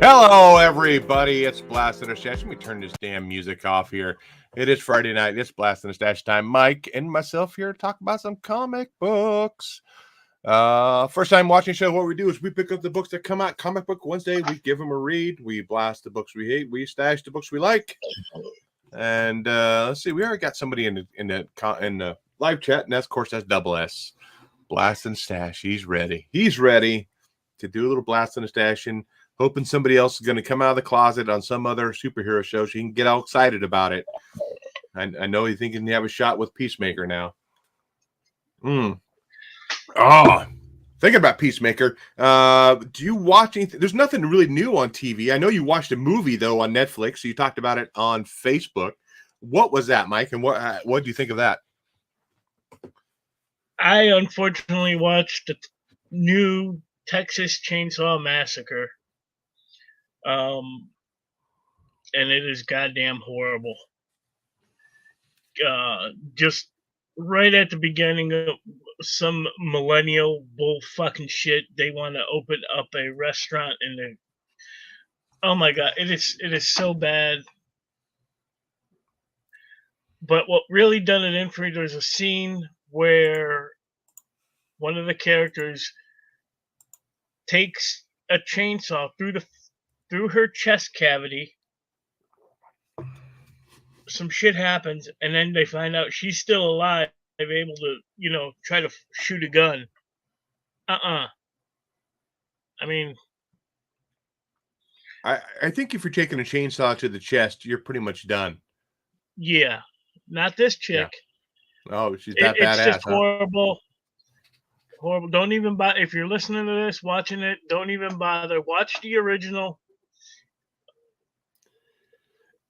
Hello, everybody. It's Blastin Stashin. Let me turn this damn music off here. It is Friday night. It's Blastin Stash time. Mike and myself here to talk about some comic books. First time watching the show, what we do is we pick up the books that come out Comic Book Wednesday. We give them a read. We blast the books we hate. We stash the books we like. And let's see, we already got somebody in the live chat, and that's, of course, that's Double S. Blastin Stash. He's ready. He's ready to do a little Blastin Stashin'. Hoping somebody else is going to come out of the closet on some other superhero show so you can get all excited about it. I know you think you can have a shot with Peacemaker now. Thinking about Peacemaker. Do you watch anything? There's nothing really new on TV. I know you watched a movie, though, on Netflix. So you talked about it on Facebook. What was that, Mike? And what do you think of that? I unfortunately watched the new Texas Chainsaw Massacre. And it is goddamn horrible. Just right at the beginning of some millennial bull fucking shit, they want to open up a restaurant and oh my god, it is so bad. But what really done it in for me, there's a scene where one of the characters takes a chainsaw through her chest cavity. Some shit happens, and then they find out she's still alive, able to, try to shoot a gun. I mean, I think if you're taking a chainsaw to the chest, you're pretty much done. Yeah, not this chick. Yeah. Oh, she's that badass. It's just horrible. Horrible. Don't even bother. If you're listening to this, watching it, don't even bother. Watch the original.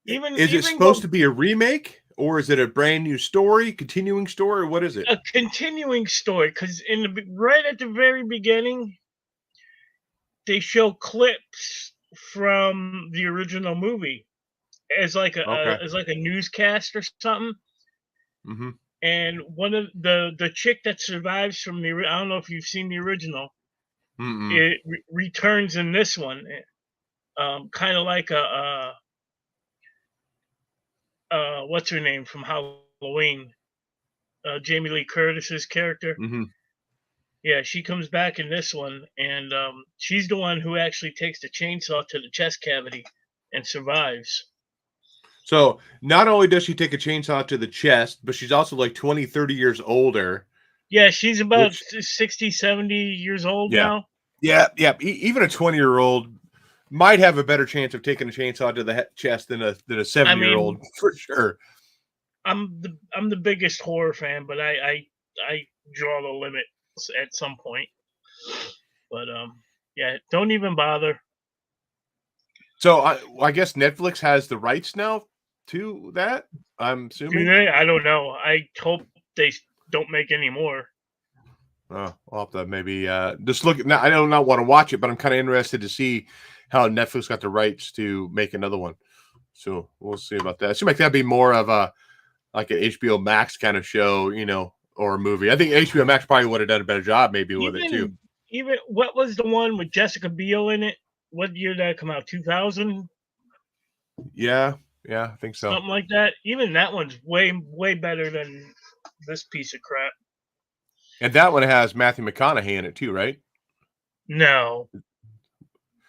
Is it supposed to be a remake, or is it a brand new story, continuing story, or what is it? A continuing story, because right at the very beginning, they show clips from the original movie as like a newscast or something. Mm-hmm. And one of the chick that survives from I don't know if you've seen the original. Mm-mm. It returns in this one, kind of like what's her name from Halloween? Jamie Lee Curtis's character. Mm-hmm. Yeah, she comes back in this one, and she's the one who actually takes the chainsaw to the chest cavity and survives. So not only does she take a chainsaw to the chest, but she's also like 20, 30 years older. Yeah, she's about 60, 70 years old now. Yeah. Even a 20-year-old might have a better chance of taking a chainsaw to the chest than a 7-year-old, for sure. I'm the biggest horror fan, but I draw the limit at some point. But yeah, don't even bother. So I guess Netflix has the rights now to that, I'm assuming. Do they? I don't know. I hope they don't make any more. I'll have to maybe just look. Now, I do not want to watch it, but I'm kind of interested to see how Netflix got the rights to make another one. So we'll see about that. It seems like that'd be more of like an HBO Max kind of show, or a movie. I think HBO Max probably would have done a better job maybe with it too. Even what was the one with Jessica Biel in it? What year did that come out? 2000? Yeah, I think so. Something like that. Even that one's way better than this piece of crap. And that one has Matthew McConaughey in it too, right? No.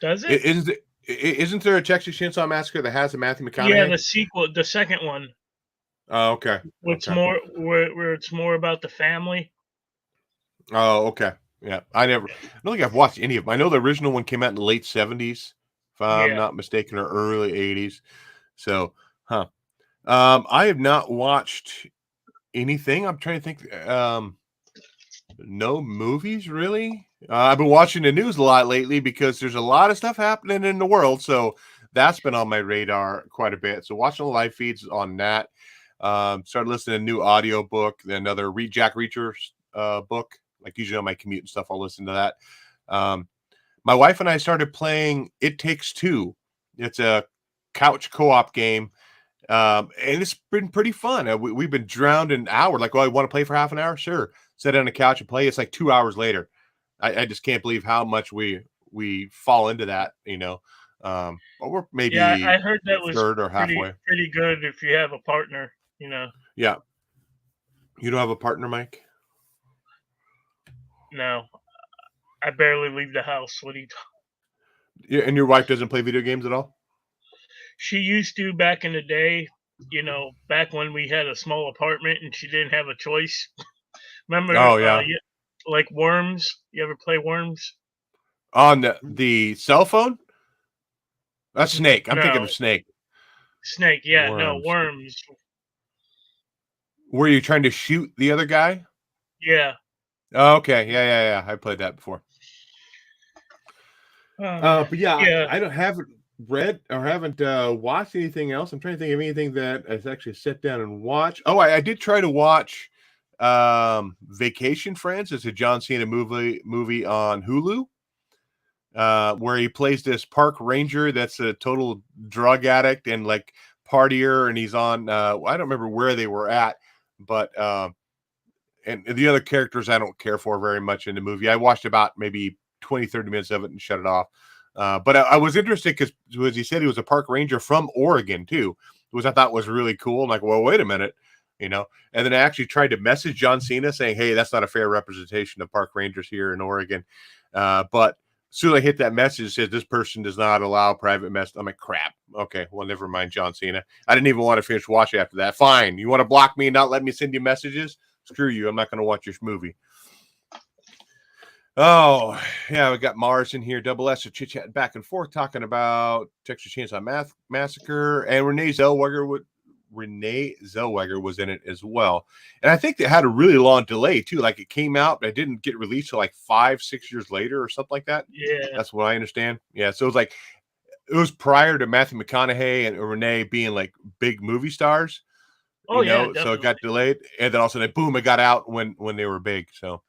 Does it? Isn't there a Texas Chainsaw Massacre that has a Matthew McConaughey? Yeah, the sequel, the second one. Oh, okay. Where it's more about the family. Oh, okay. Yeah, I don't think I've watched any of them. I know the original one came out in the late 70s, if I'm not mistaken, or early 80s. So, I have not watched anything. I'm trying to think. No movies, really. I've been watching the news a lot lately because there's a lot of stuff happening in the world. So that's been on my radar quite a bit. So watching the live feeds on that. Started listening to a new audio book, another Jack Reacher's book. Like usually on my commute and stuff, I'll listen to that. My wife and I started playing It Takes Two. It's a couch co-op game. And it's been pretty fun. We've been drowned in an hour. Like, I want to play for half an hour? Sure. Sit on the couch and play. It's like 2 hours later. I just can't believe how much we fall into that, But we're Yeah, maybe I heard that was third or halfway. pretty good if you have a partner, you know. Yeah. You don't have a partner, Mike? No, I barely leave the house. What do you Yeah, and your wife doesn't play video games at all? She used to back in the day, you know, back when we had a small apartment and she didn't have a choice. Oh Remember, yeah. like Worms? You ever play Worms? On the cell phone? That's Snake. I'm thinking No, of Snake. Snake. Yeah, no, Worms. Worms. Were you trying to shoot the other guy? Yeah. Oh, okay. Yeah. I played that before. But yeah, Yeah. I haven't read or haven't watched anything else. I'm trying to think of anything that I've actually sit down and watch. Oh, I did try to watch Vacation Friends. It's a John Cena movie on Hulu. Where he plays this park ranger that's a total drug addict and like partier, and he's on I don't remember where they were at, but and the other characters I don't care for very much in the movie. I watched about maybe 20-30 minutes of it and shut it off. But I was interested because he said he was a park ranger from Oregon too, which I thought was really cool. I'm like, well, wait a minute, you know. And then I actually tried to message John Cena saying, hey, that's not a fair representation of park rangers here in Oregon. But as soon as I hit that message, it says this person does not allow private mess. I'm like, crap. Okay, well, never mind, John Cena. I didn't even want to finish watching after that. Fine. You want to block me and not let me send you messages? Screw you. I'm not going to watch your movie. Oh, yeah, we got Mars in here. Double S, chit chat back and forth talking about Texas Chainsaw Massacre, and Renee Zellweger was in it as well. And I think they had a really long delay too. Like it came out, but it didn't get released till like 5-6 years later or something like that. Yeah. That's what I understand. Yeah, so it was prior to Matthew McConaughey and Renee being like big movie stars. Oh yeah, So it definitely. got delayed, and then all of a sudden, boom, it got out when they were big. So,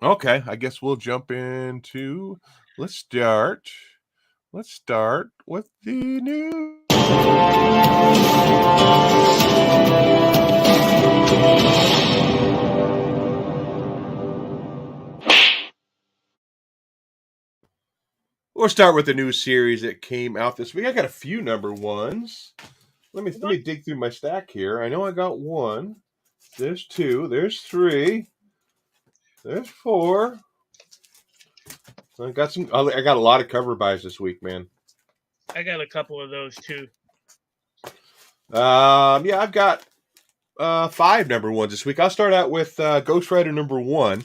okay, I guess we'll jump into. Let's start. Let's start with the news. We'll start with the new series that came out this week. I got a few number ones. Let me dig through my stack here. I know I got one. There's two. There's three. There's four. I got a lot of cover buys this week, man. I got a couple of those too. Yeah, I've got 5 number ones this week. I'll start out with Ghost Rider number 1.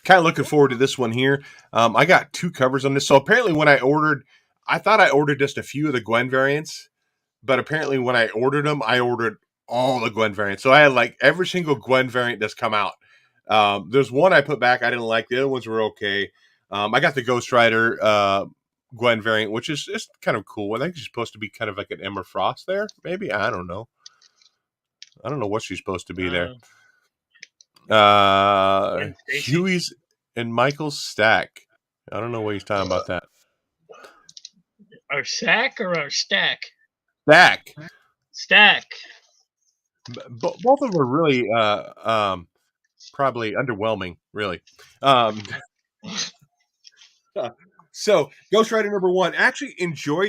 Kind of looking forward to this one here. I got 2 covers on this. So apparently when I thought I ordered just a few of the Gwen variants, but apparently when I ordered them, I ordered all the Gwen variants. So I had like every single Gwen variant that's come out. There's one I put back I didn't like. The other ones were okay. I got the Ghost Rider Gwen variant, which is just kind of cool. I think she's supposed to be kind of like an Emma Frost there. Maybe. I don't know. I don't know what she's supposed to be there. Huey's and Michael's stack. I don't know what he's talking about that. Our sack or our stack? Stack. Stack. Both of them are really probably underwhelming, really. So Ghost Rider number 1, actually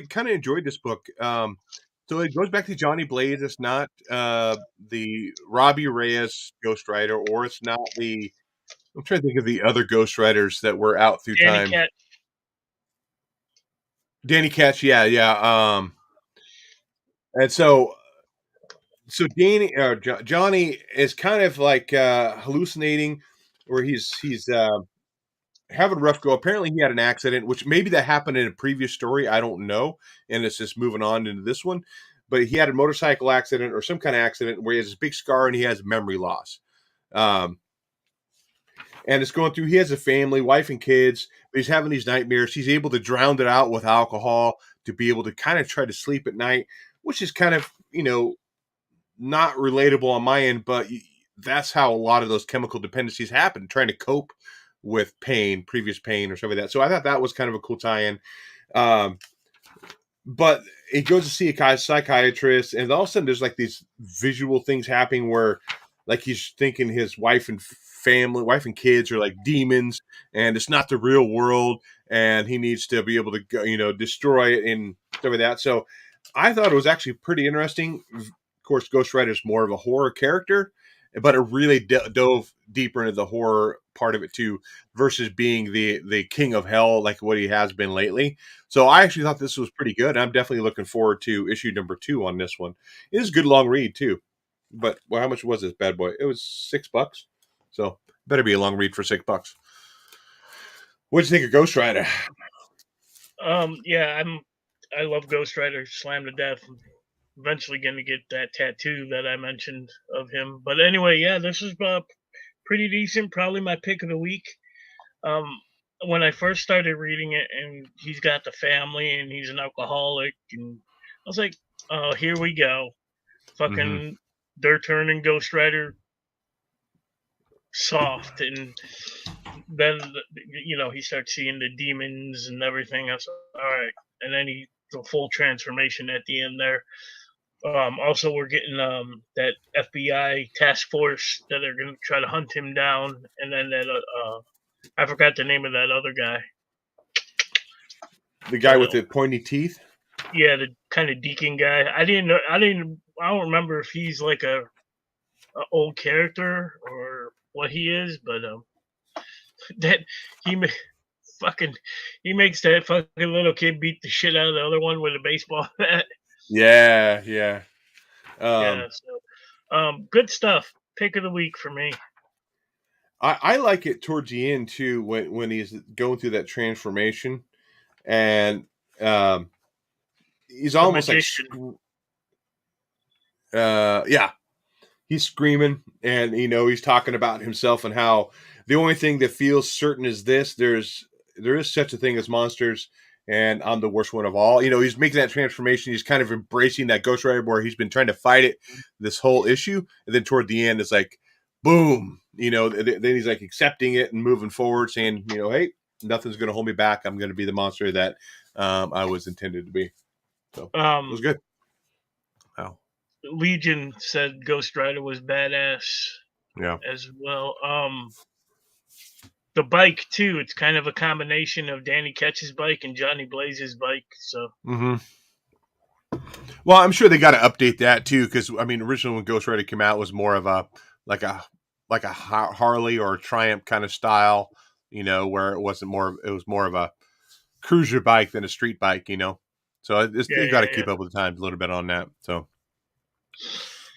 kind of enjoyed this book. So it goes back to Johnny Blaze. It's not the Robbie Reyes Ghost Rider, or it's not I'm trying to think of the other Ghost Riders that were out through time. Danny Ketch, yeah. And so Johnny is kind of like hallucinating, or he's having a rough go. Apparently, he had an accident, which maybe that happened in a previous story. I don't know, and it's just moving on into this one. But he had a motorcycle accident or some kind of accident where he has this big scar and he has memory loss. And it's going through. He has a family, wife and kids. But he's having these nightmares. He's able to drown it out with alcohol to be able to kind of try to sleep at night, which is kind of not relatable on my end, but that's how a lot of those chemical dependencies happen, trying to cope with previous pain or something like that. So I thought that was kind of a cool tie-in. But he goes to see a psychiatrist, and all of a sudden there's like these visual things happening where like he's thinking his wife and wife and kids are like demons, and it's not the real world, and he needs to be able to go, destroy it and stuff like that. So I thought it was actually pretty interesting. Of course, Ghost Rider is more of a horror character, but it really dove deeper into the horror part of it too, versus being the king of hell like what he has been lately. So I actually thought this was pretty good. I'm definitely looking forward to issue number 2 on this one. It is a good long read too. But well, how much was this bad boy? It was $6. So better be a long read for $6. What'd you think of Ghost Rider? Yeah, I love Ghost Rider, slam to death. Eventually going to get that tattoo that I mentioned of him. But anyway, yeah, this is pretty decent. Probably my pick of the week. When I first started reading it, and he's got the family, and he's an alcoholic, and I was like, oh, here we go, fucking, they're turning Ghost Rider soft, and then he starts seeing the demons and everything. I was like, all right, and then the full transformation at the end there. Also, we're getting that FBI task force that are going to try to hunt him down, and then that I forgot the name of that other guy. The guy with the pointy teeth. Yeah, the kind of deacon guy. I don't remember if he's like a old character or what he is, but that he he makes that fucking little kid beat the shit out of the other one with a baseball bat. Yeah. Yeah. So, good stuff. Pick of the week for me. I like it towards the end too when he's going through that transformation, and he's almost magician. yeah, he's screaming, and he's talking about himself and how the only thing that feels certain is this: there is such a thing as monsters, and I'm the worst one of all. He's making that transformation. He's kind of embracing that Ghost Rider where he's been trying to fight it this whole issue, and then toward the end, it's like, boom. Then he's like accepting it and moving forward, saying, hey, nothing's going to hold me back. I'm going to be the monster that I was intended to be. So it was good. Wow. Legion said Ghost Rider was badass. Yeah. As well. The bike too. It's kind of a combination of Danny Ketch's bike and Johnny Blaze's bike. So. Well, I'm sure they got to update that too, because originally when Ghost Rider came out, it was more of a like a Harley or a Triumph kind of style, where it was more of a cruiser bike than a street bike, So they've got to keep up with the times a little bit on that. So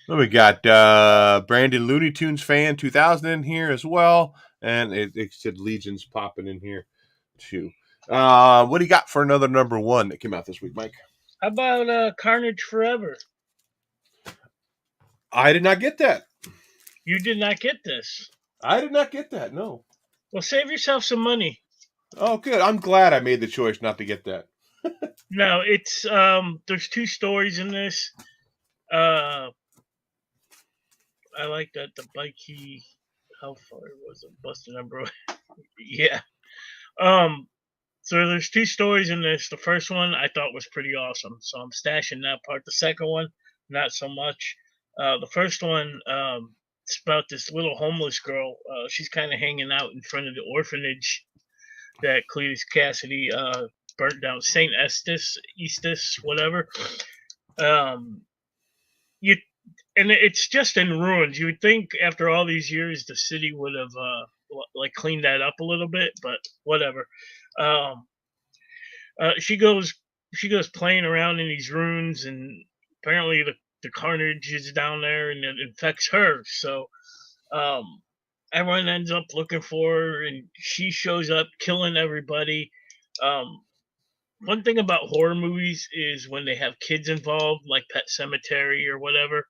then we got Brandon Looney Tunes fan 2000 in here as well, and it said Legion's popping in here too. What do you got for another number 1 that came out this week, Mike? How about Carnage Forever? I did not get that. You did not get this? I did not get that, no. Well, save yourself some money. Oh, good. I'm glad I made the choice not to get that. No, it's there's 2 stories in this. I like that the bike how far was it? Busted number. Yeah. So there's 2 stories in this. The first one I thought was pretty awesome, so I'm stashing that part. The second one, not so much. The first one, it's about this little homeless girl. She's kind of hanging out in front of the orphanage that Cletus Cassidy burnt down, Saint Estes, whatever. And it's just in ruins. You would think after all these years the city would have cleaned that up a little bit, but whatever. She goes playing around in these ruins, and apparently the carnage is down there and it infects her. So everyone ends up looking for her, and she shows up killing everybody. One thing about horror movies is when they have kids involved, like Pet Sematary or whatever,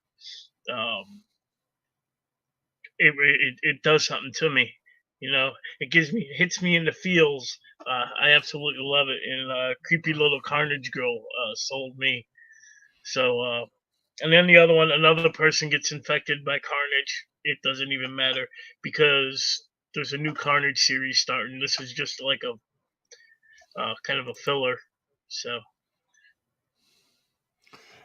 it does something to me. It hits me in the feels. I absolutely love it. And creepy little Carnage girl sold me. So, and then the other one, another person gets infected by Carnage. It doesn't even matter because there's a new Carnage series starting. This is just like a kind of a filler. So.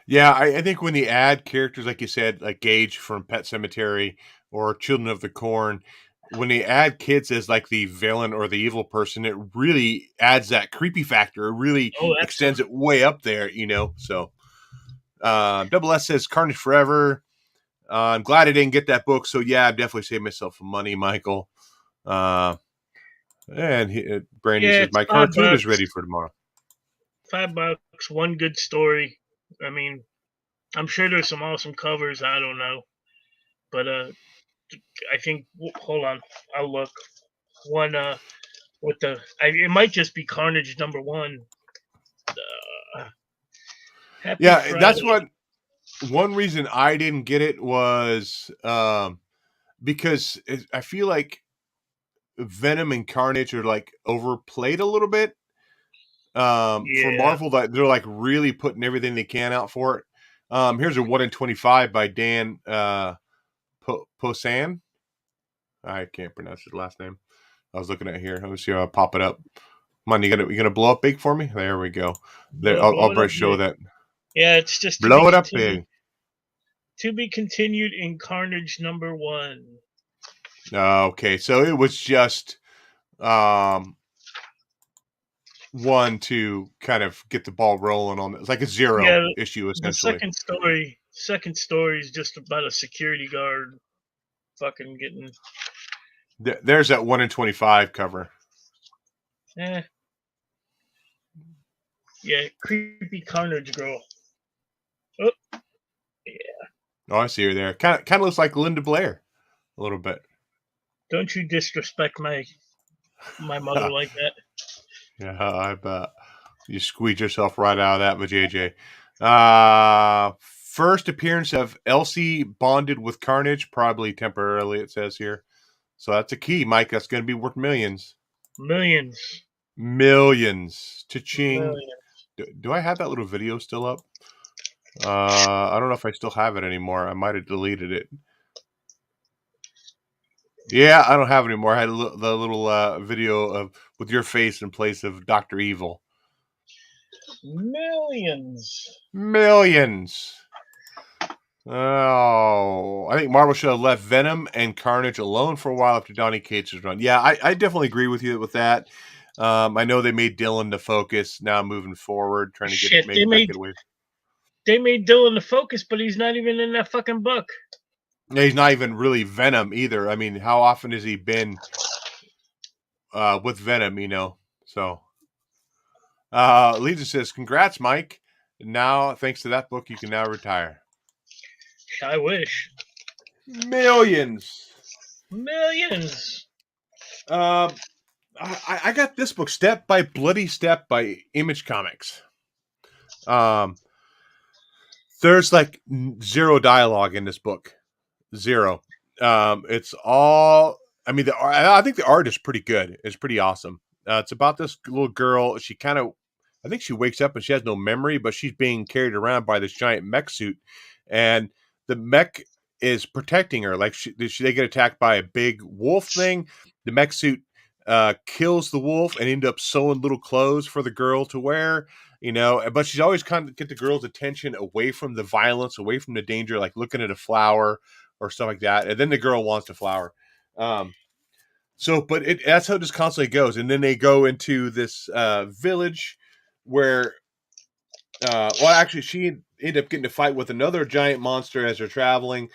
Yeah, I think when they add characters, like you said, like Gage from Pet Sematary or Children of the Corn, when they add kids as like the villain or the evil person, it really adds that creepy factor. It really extends it way up there, you know. So, Double S says Carnage Forever. I'm glad I didn't get that book. So yeah, I definitely saved myself some money, Michael. And Brandon says my cartoon is ready for tomorrow. $5, one good story. I mean, I'm sure there's some awesome covers. I don't know, but I think. Hold on, I'll look. One with it might just be Carnage #1. Yeah, Friday. That's what. One reason I didn't get it was because I feel like Venom and Carnage are like overplayed a little bit. For Marvel, that they're like really putting everything they can out for it. Here's a 1 in 25 by Dan Posan. I can't pronounce his last name. I was looking at here. Let me see how I pop it up. Come on, you gonna blow up big for me? There we go. There, I'll show that. Yeah, it's just blow it up big. To be continued in Carnage #1. Okay, so it was just one to kind of get the ball rolling on it. It's like a zero issue essentially. The second story is just about a security guard fucking getting. There's that 1 in 25 cover. Yeah, creepy Carnage girl. Oh, yeah. Oh, I see her there. Kind of looks like Linda Blair, a little bit. Don't you disrespect my mother like that? Yeah, I bet. You squeeze yourself right out of that with JJ. First appearance of Elsie bonded with Carnage, probably temporarily, it says here. So that's a key, Mike. That's going to be worth millions. Millions. Cha-ching. Do I have that little video still up? I don't know if I still have it anymore. I might have deleted it. Yeah, I don't have it anymore. I had the little video with your face in place of Dr. Evil. Millions. Oh, I think Marvel should have left Venom and Carnage alone for a while after Donny Cates' run. Yeah, I definitely agree with you with that. I know they made Dylan the focus now moving forward, trying to get away. They made Dylan the focus, but he's not even in that fucking book. Yeah, he's not even really Venom either. I mean, how often has he been with Venom, you know? So, Legion says, congrats, Mike. Now, thanks to that book, you can now retire. I wish. Millions. I got this book, Step by Bloody Step by Image Comics. There's like zero dialogue in this book. Zero. It's all. I mean, I think the art is pretty good. It's pretty awesome. It's about this little girl. She I think she wakes up and she has no memory, but she's being carried around by this giant mech suit, and the mech is protecting her. Like they get attacked by a big wolf thing. The mech suit kills the wolf and end up sewing little clothes for the girl to wear. You know, but she's always kind of get the girl's attention away from the violence, away from the danger, like looking at a flower or stuff like that. And then the girl wants to flower. But that's how it just constantly goes. And then they go into this village where, actually, she ended up getting to fight with another giant monster as they're traveling.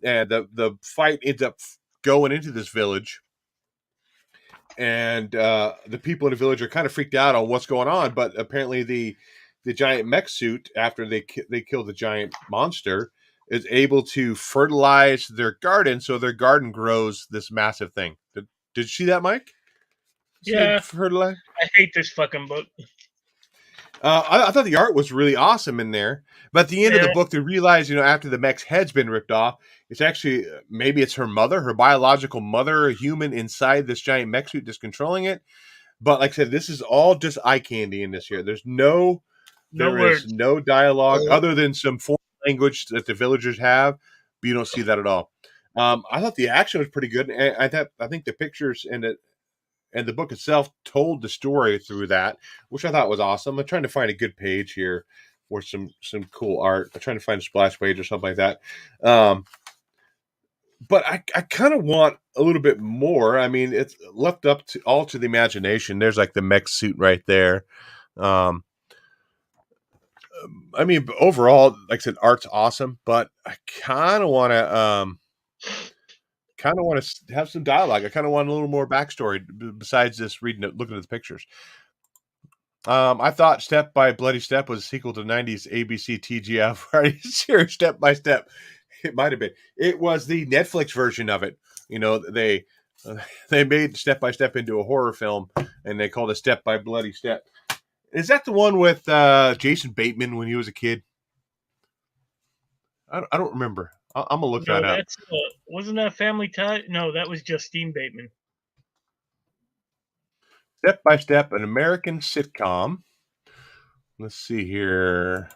And the fight ends up going into this village. And the people in the village are kind of freaked out on what's going on. But apparently the giant mech suit, after they kill the giant monster, is able to fertilize their garden, so their garden grows this massive thing. Did you see that, Mike? Fertilize? I hate this fucking book. I thought the art was really awesome in there, but at the end of the book, they realize, you know, after the mech's head's been ripped off, it's actually maybe it's her mother, her biological mother, a human inside this giant mech suit, just controlling it. But like I said, this is all just eye candy in this here. There's no dialogue other than some foreign language that the villagers have, but you don't see that at all. I thought the action was pretty good. And I think the pictures and the book itself told the story through that, which I thought was awesome. I'm trying to find a good page here for some cool art. I'm trying to find a splash page or something like that. but I kind of want a little bit more. I mean, it's left up to all to the imagination. There's like the mech suit right there. Um, I mean, overall, like I said, art's awesome, but I kind of want to have some dialogue. I kind of want a little more backstory besides just looking at the pictures. I thought Step by Bloody Step was a sequel to 90s ABC TGF variety series Step by Step. It might have been. It was the Netflix version of it. You know, they made Step by Step into a horror film, and they called it Step by Bloody Step. Is that the one with Jason Bateman when he was a kid? I don't remember. I'm gonna look that up. That's wasn't that Family Tie? No, that was Justine Bateman. Step by Step, an American sitcom. Let's see here.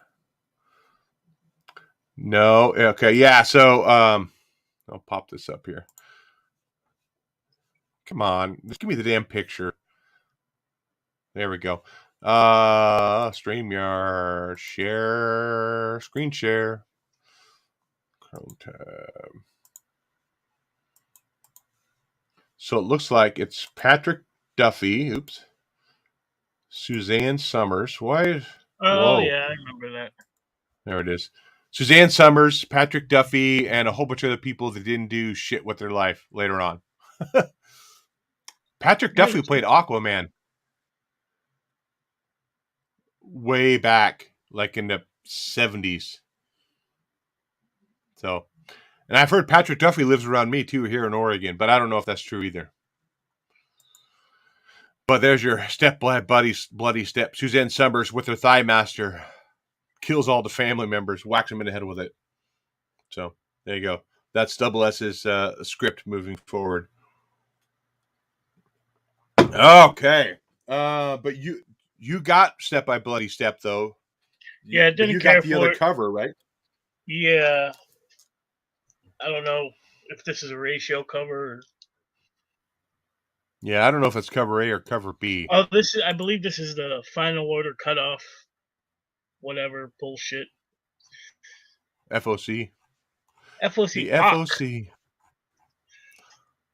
No, okay, yeah. So I'll pop this up here. Come on, just give me the damn picture. There we go. StreamYard, share, screen share, Chrome tab. So it looks like it's Patrick Duffy. Oops. Suzanne Summers. Why? Oh, yeah, I remember that. There it is. Suzanne Summers, Patrick Duffy, and a whole bunch of other people that didn't do shit with their life later on. Patrick Duffy played Aquaman way back, like in the 70s. So, and I've heard Patrick Duffy lives around me too here in Oregon, but I don't know if that's true either. But there's your Step by Bloody Step. Suzanne Summers with her Thigh Master kills all the family members, whacks them in the head with it. So there you go. That's Double S's script moving forward. Okay. But you got Step by Bloody Step though. Yeah, didn't care for the other cover, right? Yeah. I don't know if this is a ratio cover. Or... Yeah, I don't know if it's cover A or cover B. Oh, I believe this is the final order cutoff. Whatever bullshit. FOC. FOC. The FOC.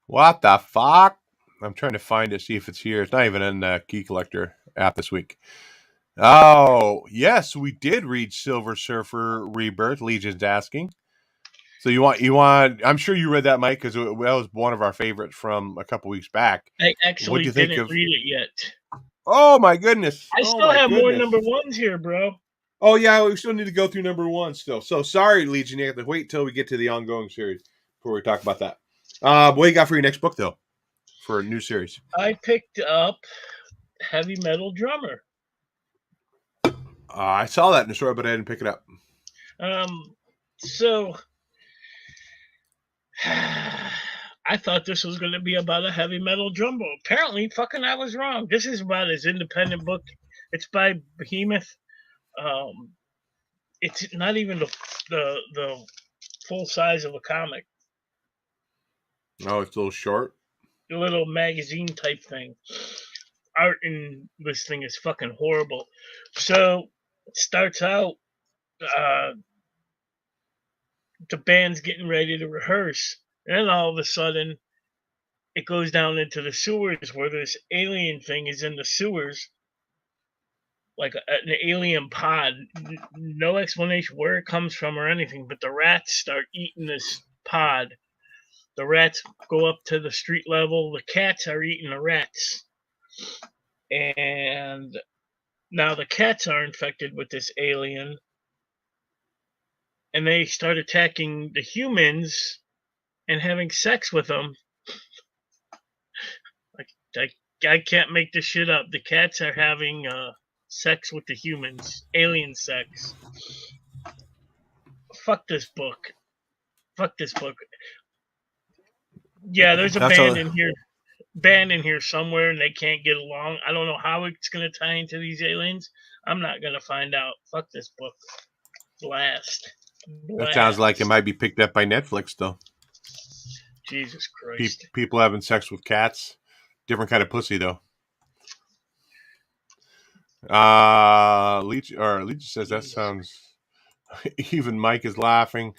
What the fuck? I'm trying to find it, see if it's here. It's not even in the Key Collector app this week. Oh, yes, we did read Silver Surfer Rebirth. Legion's asking. So you want? I'm sure you read that, Mike, because that was one of our favorites from a couple weeks back. I actually didn't read it yet. Oh my goodness! I still have more number ones here, bro. Oh yeah, we still need to go through number one still. So sorry, Legion, you have to wait till we get to the ongoing series before we talk about that. What do you got for your next book though? For a new series, I picked up Heavy Metal Drummer. I saw that in the store, but I didn't pick it up. So I thought this was going to be about a heavy metal drummer. Apparently, fucking I was wrong. This is about his independent book. It's by Behemoth. It's not even the full size of a comic. Oh, it's a little short. A little magazine type thing. Art in this thing is fucking horrible. So it starts out. The band's getting ready to rehearse, and then all of a sudden it goes down into the sewers where this alien thing is in the sewers, like an alien pod. No explanation where it comes from or anything, but the rats start eating this pod. The rats go up to the street level. The cats are eating the rats, and now the cats are infected with this alien, and they start attacking the humans and having sex with them. I can't make this shit up. The cats are having sex with the humans. Alien sex. Fuck this book. Yeah, there's a band in here somewhere, and they can't get along. I don't know how it's going to tie into these aliens. I'm not going to find out. Fuck this book. Blast. That sounds like it might be picked up by Netflix, though. Jesus Christ. People having sex with cats. Different kind of pussy, though. Leach says that sounds... Even Mike is laughing.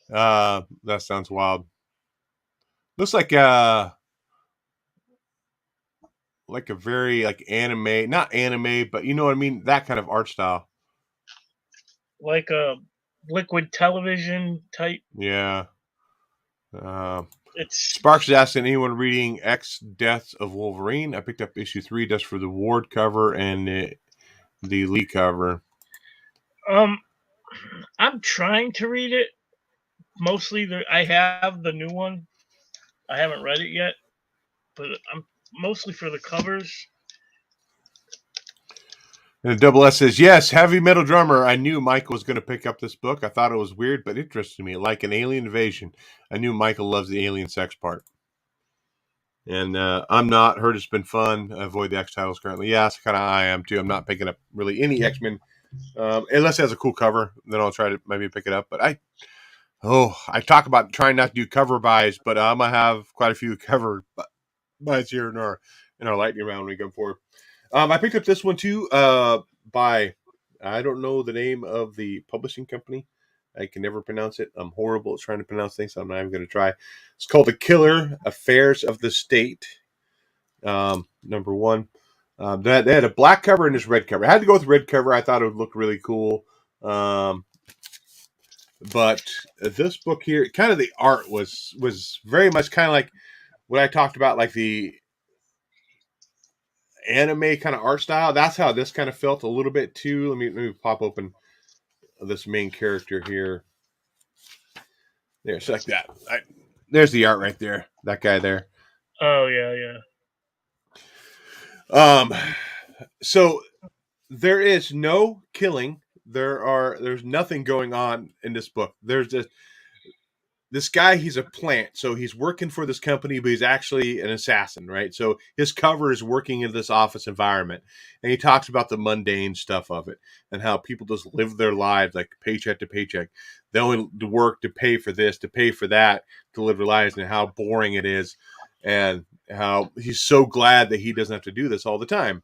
That sounds wild. Looks like a very like anime, not anime, but you know what I mean, that kind of art style. Like a liquid television type. Yeah. Uh, It's Sparks is asking anyone reading X Deaths of Wolverine. I picked up issue 3 just for the Ward cover and the Lee cover. um I'm trying to read it. Mostly I have the new one. I haven't read it yet, but I'm mostly for the covers. And Double S says, yes, Heavy Metal Drummer. I knew Michael was going to pick up this book. I thought it was weird, but interested me. Like an alien invasion. I knew Michael loves the alien sex part. And I'm not. Heard it's been fun. Avoid the X titles currently. Yes, kind of I am too. I'm not picking up really any X-Men. Unless it has a cool cover. Then I'll try to maybe pick it up. But I talk about trying not to do cover buys, but I'm going to have quite a few cover buys here in our lightning round when we come forward. I picked up this one too by, I don't know the name of the publishing company. I can never pronounce it. I'm horrible at trying to pronounce things, so I'm not even going to try. It's called The Killer Affairs of the State, number one. They had a black cover and this red cover. I had to go with red cover. I thought it would look really cool. But this book here, kind of the art was very much kind of like what I talked about, like the anime kind of art style. That's how this kind of felt a little bit too. Let me pop open this main character here. There, it's like that. There's the art right there. That guy there. Oh yeah. So there is no killing. There's nothing going on in this book. There's just this guy, he's a plant, so he's working for this company, but he's actually an assassin, right? So his cover is working in this office environment, and he talks about the mundane stuff of it and how people just live their lives like paycheck to paycheck. They only work to pay for this, to pay for that, to live their lives, and how boring it is, and how he's so glad that he doesn't have to do this all the time.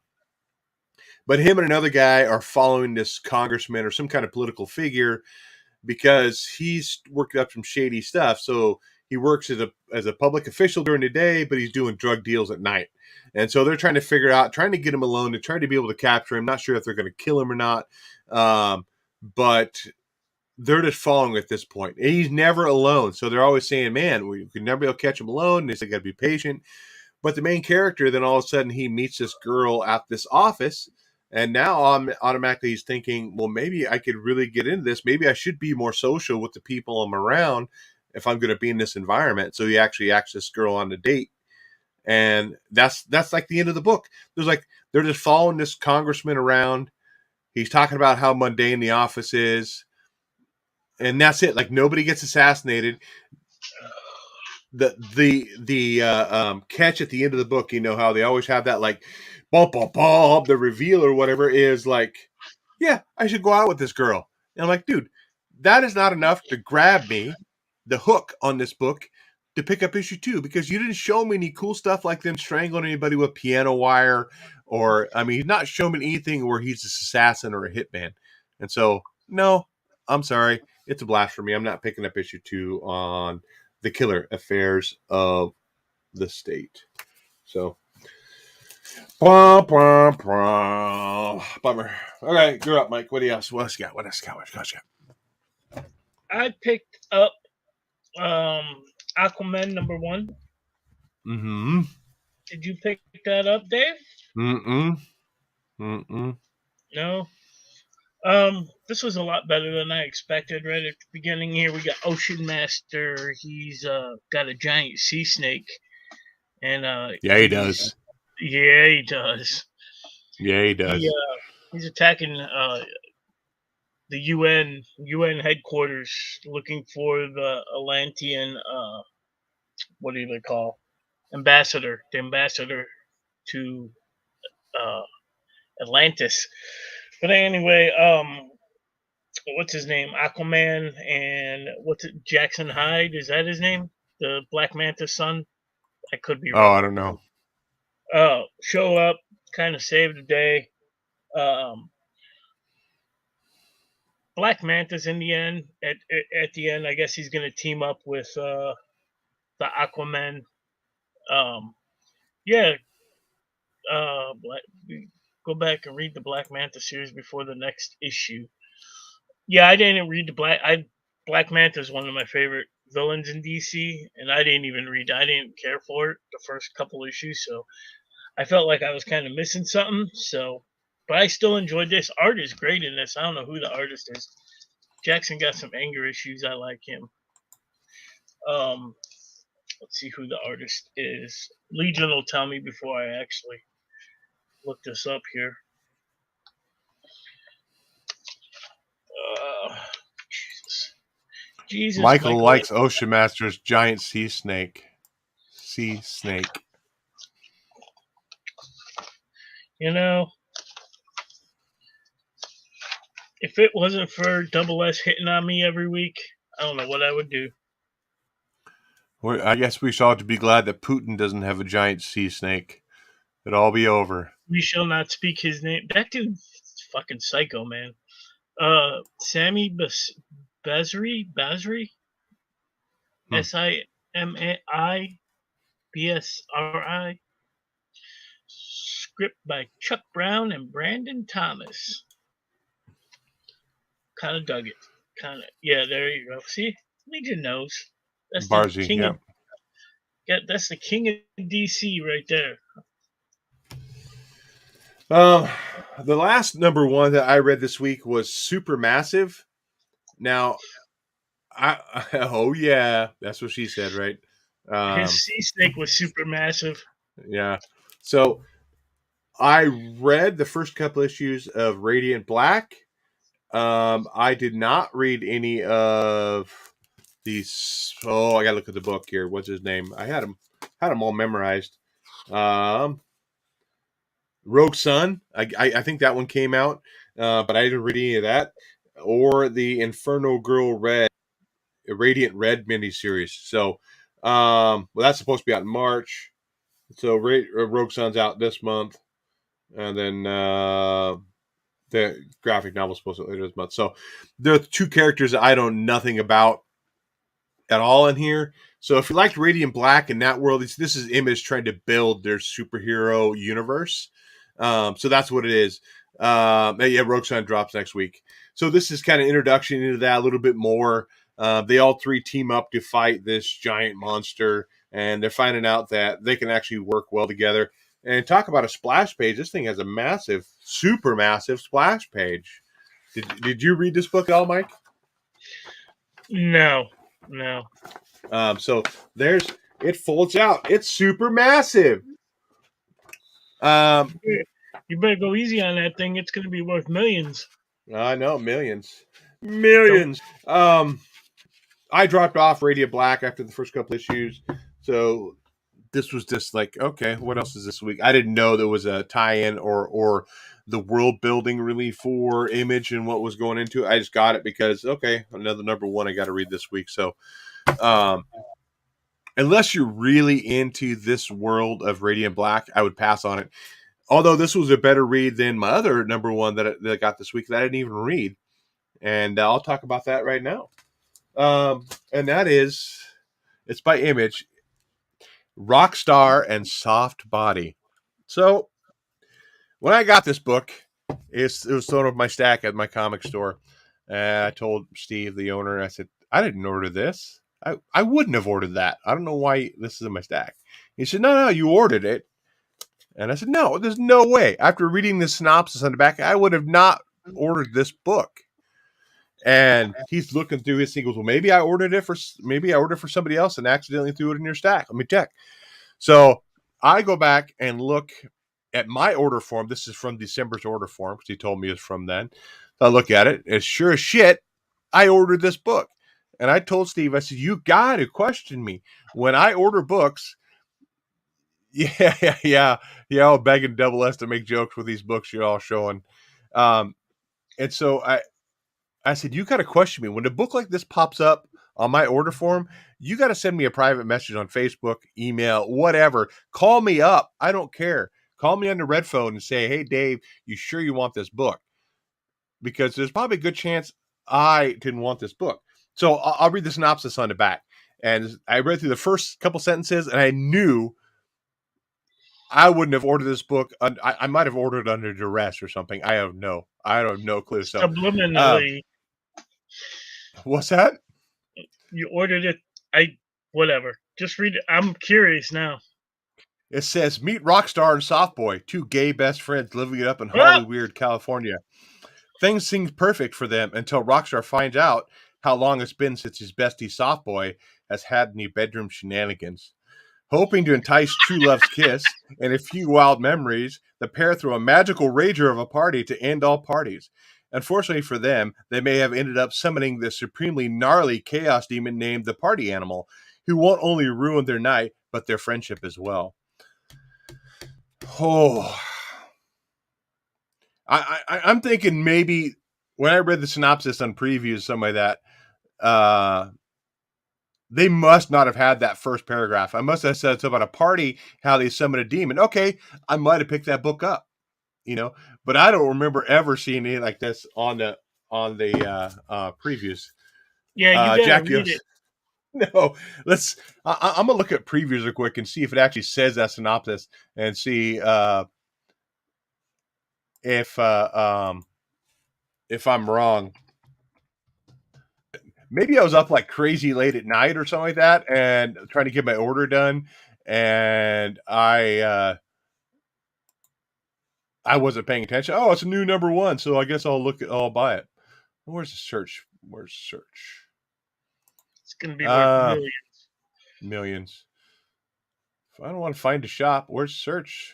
But him and another guy are following this congressman or some kind of political figure because he's worked up some shady stuff. So he works as a public official during the day, but he's doing drug deals at night. And so they're trying to figure out, trying to get him alone, to try to be able to capture him. Not sure if they're going to kill him or not, but they're just following at this point. And he's never alone, so they're always saying, "Man, we could never be able to catch him alone." And they say, "Got to be patient." But the main character, then all of a sudden, he meets this girl at this office. And now automatically he's thinking, well, maybe I could really get into this. Maybe I should be more social with the people I'm around if I'm going to be in this environment. So he actually asks this girl on a date. And that's like the end of the book. They're just following this congressman around. He's talking about how mundane the office is. And that's it. Like nobody gets assassinated. The catch at the end of the book, you know how they always have that like bump bump bump, the reveal or whatever is like, yeah, I should go out with this girl. And I'm like, dude, that is not enough to grab me, the hook on this book, to pick up issue 2, because you didn't show me any cool stuff like them strangling anybody with piano wire, or I mean, he's not showing me anything where he's an assassin or a hitman. And so, no, I'm sorry, it's a blast for me. I'm not picking up issue 2 on the Killer Affairs of the State. So, bummer. All right, you're up, Mike. What else? What else you got? What else you got? I picked up Aquaman #1. Mm-hmm. Did you pick that up, Dave? Mm-mm. Mm-mm. No. This was a lot better than I expected. Right at the beginning here, we got Ocean Master. He's got a giant sea snake, and Yeah, he does. Yeah, he does. Yeah, he does. He's attacking the UN headquarters, looking for the Atlantean. What do they call ambassador? The ambassador to uh, Atlantis. But anyway, what's his name? Aquaman and what's it? Jackson Hyde, is that his name? The Black Manta's son. I could be Oh, wrong. I don't know. Show up, kind of save the day. Um, Black Manta's in the end. At the end, I guess he's going to team up with the Aquaman. Yeah, go back and read the Black Manta series before the next issue. Yeah, I didn't read Black Manta is one of my favorite villains in DC, and I didn't even read. I didn't care for it the first couple issues, so I felt like I was kind of missing something. So, but I still enjoyed this. Art is great in this. I don't know who the artist is. Jackson got some anger issues. I like him. Um, let's see who the artist is. Legion will tell me before I actually look this up here. Jesus. Jesus, Michael likes Ocean Master's giant sea snake. Sea snake. You know, if it wasn't for Double S hitting on me every week, I don't know what I would do. Well, I guess we ought to be glad that Putin doesn't have a giant sea snake. It'll all be over. We shall not speak his name. That dude's fucking psycho, man. Sammy Basri? Simibsri. Script by Chuck Brown and Brandon Thomas. Kind of dug it. Yeah, there you go. See? Legion knows. That's Barzy, the king that's the king of DC right there. The last number one that I read this week was Supermassive. Now, oh yeah, that's what she said, right? His sea snake was supermassive. Yeah. So I read the first couple issues of Radiant Black. I did not read any of these. Oh, I gotta look at the book here. What's his name? I had them all memorized. Rogue Sun. I think that one came out, but I didn't read any of that. Or the Inferno Girl Radiant Red miniseries. So, well, that's supposed to be out in March. So Rogue Sun's out this month, and then the graphic novel is supposed to be later this month. So there are two characters that I know nothing about at all in here. So if you liked Radiant Black in that world, this is Image trying to build their superhero universe. So that's what it is. Yeah, Rogue Sun drops next week. So this is kind of introduction into that a little bit more. They all three team up to fight this giant monster, and they're finding out that they can actually work well together. And talk about a splash page. This thing has a massive, super massive splash page. Did you read this book at all, Mike? No. So it folds out. It's super massive. You better go easy on that thing. It's going to be worth millions. I know, millions. I dropped off Radiant Black after the first couple issues, so this was just like, okay, what else is this week? I didn't know there was a tie-in or the world building really for Image and what was going into it. I just got it because, okay, another number one I got to read this week. So, unless you're really into this world of Radiant Black, I would pass on it. Although this was a better read than my other number one that I got this week that I didn't even read. And I'll talk about that right now. And that is, it's by Image, Rockstar and Soft Body. So when I got this book, it was thrown over my stack at my comic store. I told Steve, the owner, I said, I didn't order this. I wouldn't have ordered that. I don't know why this is in my stack. He said, no, you ordered it. And I said, no, there's no way. After reading the synopsis on the back, I would have not ordered this book. And he's looking through his singles. Well, maybe I ordered it for somebody else and accidentally threw it in your stack. Let me check. So I go back and look at my order form. This is from December's order form because he told me it's from then. So I look at it. As sure as shit, I ordered this book. And I told Steve, I said, you got to question me. When I order books, yeah, I'm begging Double S to make jokes with these books you're all showing. And so I said, you got to question me. When a book like this pops up on my order form, you got to send me a private message on Facebook, email, whatever. Call me up. I don't care. Call me on the red phone and say, hey, Dave, you sure you want this book? Because there's probably a good chance I didn't want this book. So I'll read the synopsis on the back. And I read through the first couple sentences, and I knew I wouldn't have ordered this book. I might have ordered under duress or something. I have no clue. So, Subliminally, what's that? you ordered it. Whatever. Just read it. I'm curious now. It says, meet Rockstar and Softboy, two gay best friends living it up in Ah! Hollywood, California. Things seem perfect for them until Rockstar finds out how long it's been since his bestie Softboy has had any bedroom shenanigans. Hoping to entice true love's kiss and a few wild memories, the pair throw a magical rager of a party to end all parties. Unfortunately for them, they may have ended up summoning the supremely gnarly chaos demon named the Party Animal, who won't only ruin their night, but their friendship as well. Oh, I'm thinking maybe when I read the synopsis on previews, something like that, they must not have had that first paragraph. I must have said something about a party, how they summon a demon. Okay, I might have picked that book up, but I don't remember ever seeing anything like this on the previews. Yeah, you gotta read it. No, I'm gonna look at previews real quick and see if it actually says that synopsis and see if I'm wrong. Maybe I was up like crazy late at night or something like that and trying to get my order done, and I wasn't paying attention. Oh, it's a new number one, so I guess I'll buy it. Where's the search? It's gonna be worth millions. Millions. If I don't want to find a shop, where's search?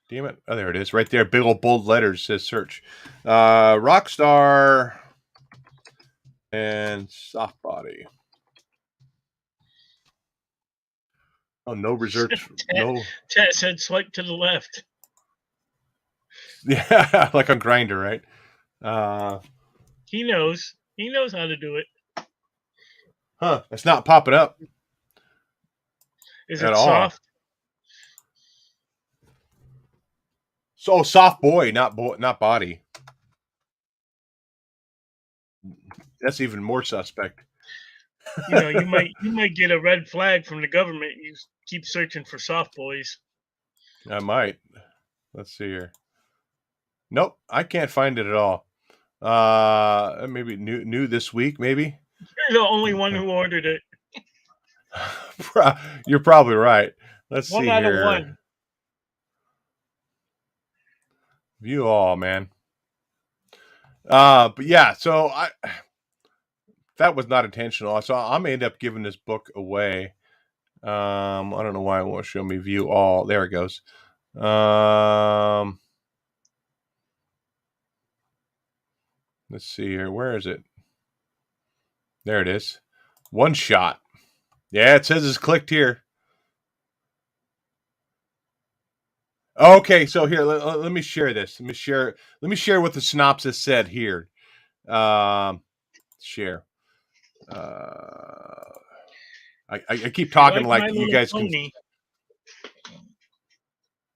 Damn it. Oh, there it is. Right there. Big old bold letters says search. Rockstar and Soft Body. Oh, no research. No. Chat said swipe to the left. Yeah, like on Grindr, right? He knows. He knows how to do it. Huh. It's not popping up. Is it soft? So soft boy, not body. That's even more suspect. You might get a red flag from the government. You keep searching for soft boys. I might. Let's see here. Nope, I can't find it at all. Maybe new this week. Maybe you're the only one who ordered it. You're probably right. Let's one see out here. Of one. View all, man. But yeah, so that was not intentional. So I'm gonna end up giving this book away. I don't know why it won't show me view all. There it goes. Let's see here. Where is it? There it is. One shot. Yeah, it says it's clicked here. Okay, so here, let me share this. Let me share what the synopsis said here. Share. I keep talking like you guys can.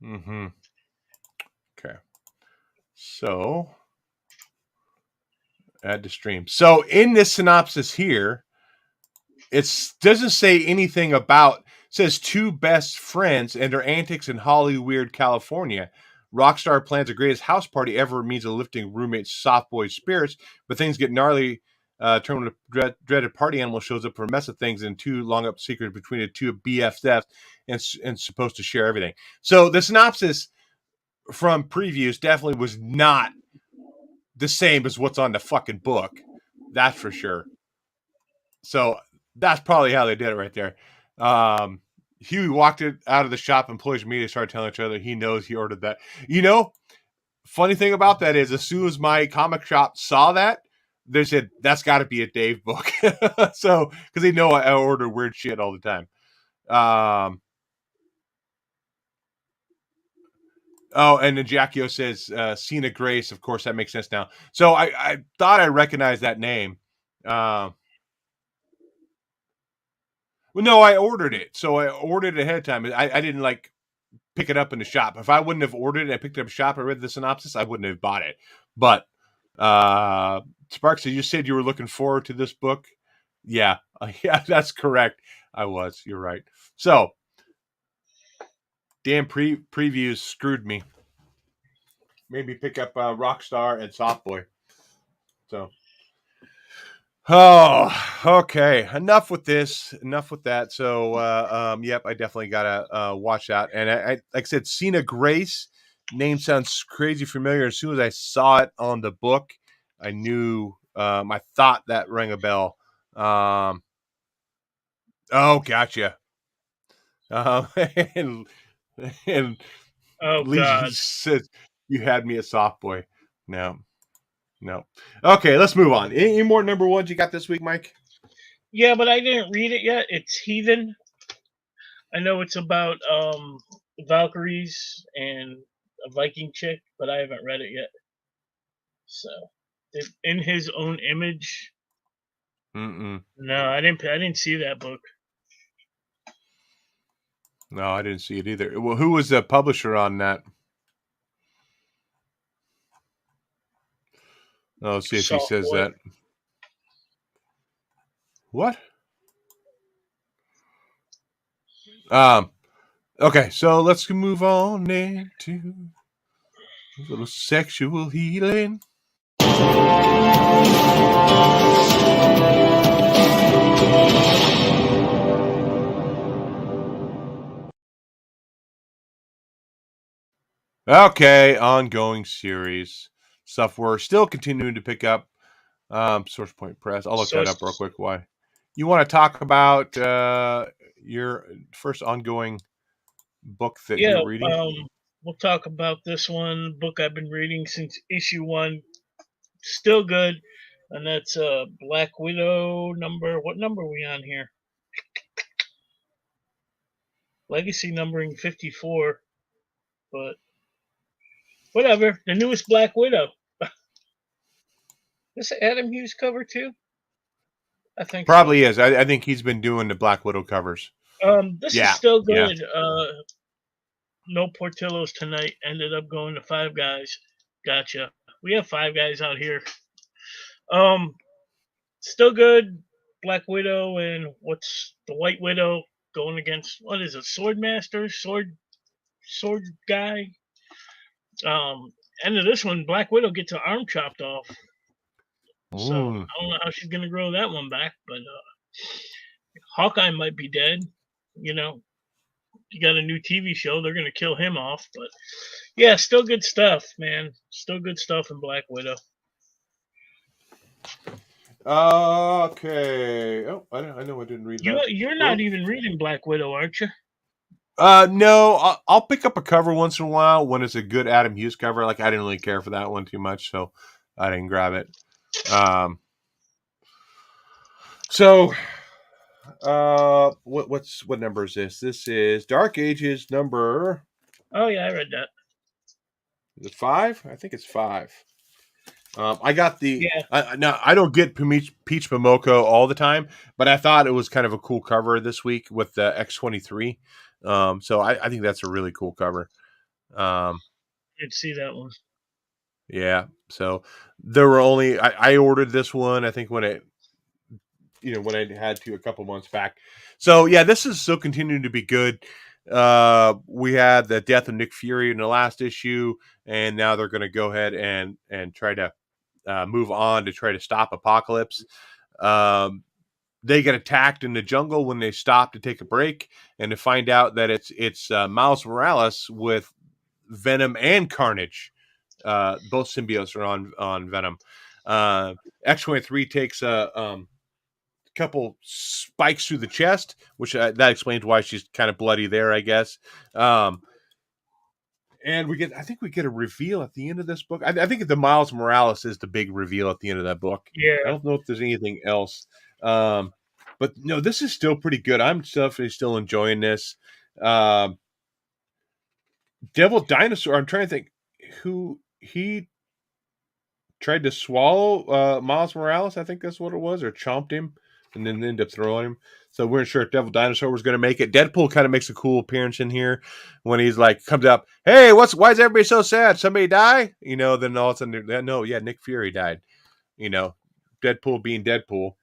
Mm-hmm. Okay. So add to stream. So in this synopsis here, it doesn't say anything about. It says two best friends and their antics in Hollywood, California. Rockstar plans the greatest house party ever, means of lifting roommates' soft boy spirits, but things get gnarly. Term when a dreaded party animal shows up for a mess of things, and two long up secrets between the two BFFs and supposed to share everything. So the synopsis from previews definitely was not the same as what's on the fucking book. That's for sure. So that's probably how they did it right there. Huey walked it out of the shop, and employees immediately started telling each other he knows he ordered that. Funny thing about that is, as soon as my comic shop saw that, they said that's got to be a Dave book. So because they know I order weird shit all the time. Oh, and then Jackio says Cena Grace. Of course, that makes sense now. So I thought I recognized that name. Well, no, I ordered it. So I ordered it ahead of time. I didn't like pick it up in the shop. If I wouldn't have ordered it, I picked it up in the shop, I read the synopsis, I wouldn't have bought it. But Sparks, you said you were looking forward to this book. Yeah, yeah, that's correct. I was. You're right. So, damn previews screwed me. Made me pick up Rockstar and Softboy. So, okay. Enough with this. Enough with that. So, yep, I definitely gotta watch that. And I like I said, Cena Grace name sounds crazy familiar. As soon as I saw it on the book, I knew. I thought that rang a bell. Oh, gotcha. Um, and and Oh Legion God. says you had me a soft boy. No, no. Okay, let's move on. Any more number ones you got this week, Mike? Yeah, but I didn't read it yet. It's Heathen. I know it's about Valkyries and a Viking chick, but I haven't read it yet. So, in his own image. Mm-mm. No, I didn't. I didn't see that book. No, I didn't see it either. Well, who was the publisher on that? Oh, let's see if he Soft says boy. that. What? Um. Okay, so let's move on into a little sexual healing. Okay, ongoing series stuff. We're still continuing to pick up. Source Point Press. I'll look that up real Source. quick. Why? You want to talk about your first ongoing book that Yeah. you're reading? We'll talk about this one book I've been reading since issue 1. Still good, and that's Black Widow number. What number are we on here? Legacy numbering 54, but whatever. The newest Black Widow. This Adam Hughes cover too? I think so. Probably is. I think he's been doing the Black Widow covers. This is Yeah, still yeah. good. No Portillo's tonight. Ended up going to Five Guys. Gotcha. We have Five Guys out here. Um, Still good. Black Widow and what's the White Widow going against? What is it? Swordmaster, sword guy. End of this one, Black Widow gets her arm chopped off. So Ooh. I don't know how she's gonna grow that one back, but Hawkeye might be dead. You know, you got a new TV show, they're gonna kill him off. But yeah, still good stuff, man. Still good stuff in Black Widow. Okay. Oh, I know I didn't read that You're not book. even reading Black Widow, aren't you? No, I'll pick up a cover once in a while when it's a good Adam Hughes cover. Like I didn't really care for that one too much, so I didn't grab it. So what number is this? This is Dark Ages number. Oh yeah, I read that. Is it 5? I think it's 5. I got the. Yeah, Now I don't get Peach Momoko all the time, but I thought it was kind of a cool cover this week with the X-23. So I think that's a really cool cover. did see that one. Yeah. So there were only I ordered this one. I think when it when I had to a couple months back. So yeah, this is still continuing to be good. We had the death of Nick Fury in the last issue, and now they're going to go ahead and try to move on to try to stop Apocalypse. They get attacked in the jungle when they stop to take a break, and to find out that it's Miles Morales with Venom and Carnage. Both symbiotes are on Venom. X-23 takes a couple spikes through the chest, which that explains why she's kind of bloody there, I guess. And I think we get a reveal at the end of this book. I think the Miles Morales is the big reveal at the end of that book. I Yeah, don't know if there's anything else. But no, this is still pretty good. I'm definitely still enjoying this. Devil Dinosaur. I'm trying to think who he tried to swallow Miles Morales. I think that's what it was, or chomped him, and then ended up throwing him. So we weren't sure if Devil Dinosaur was going to make it. Deadpool kind of makes a cool appearance in here when he's like comes up, "Hey, why is everybody so sad? Somebody die?" Then all of a sudden, no, yeah, Nick Fury died. Deadpool being Deadpool.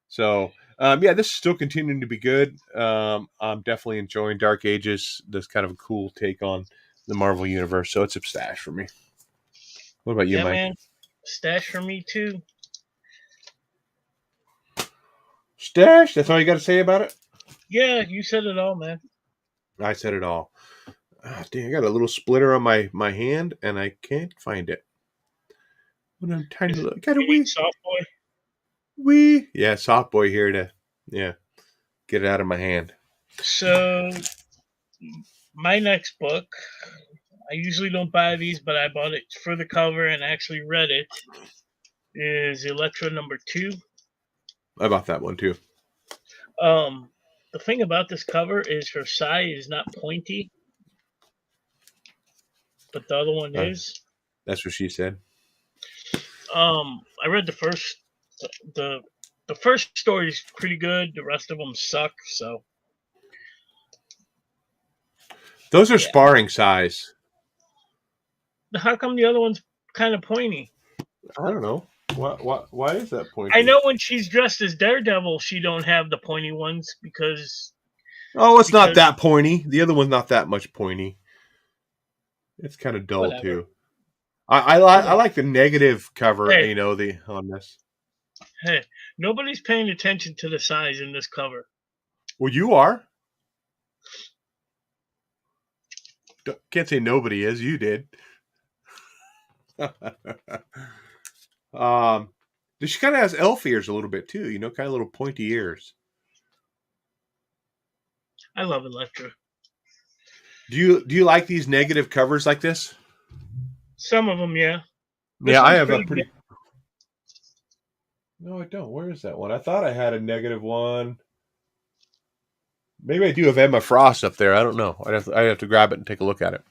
So, yeah, this is still continuing to be good. I'm definitely enjoying Dark Ages. That's kind of a cool take on the Marvel Universe. So it's a stash for me. What about you, Yeah, Mike? man. Stash for me too. Stash? That's all you got to say about it? Yeah, you said it all, man. I said it all. Ah, dang, I got a little splitter on my hand, and I can't find it. What a tiny Is little. Got a you need wee. soft boy? Wee. Yeah, soft boy here to, yeah, get it out of my hand. So my next book, I usually don't buy these, but I bought it for the cover and actually read it, is Electra #2. I bought that one too. Um, the thing about this cover is her side is not pointy, but the other one Uh, is. that's what she said. I read the the first story is pretty good. The rest of them suck. So Those are yeah, sparring size. how come the other one's kind of pointy? I don't know. Why is that I pointy? know when she's dressed as Daredevil, she don't have the pointy ones Oh, it's not because that pointy. The other one's not that much pointy. It's kind of dull whatever. too. I Whatever. like the negative cover. Hey, You know, the on this. hey, nobody's paying attention to the size in this cover. Well, you are. Can't say nobody is. You did. um, she kind of has elf ears a little bit too. You know, kind of little pointy ears. I love Electra. Do you like these negative covers like this? Some of them, yeah. Yeah, This I one's have a pretty good. pretty. No, I don't. Where is that one? I thought I had a negative one. Maybe I do have Emma Frost up there. I don't know. I'd have to grab it and take a look at it.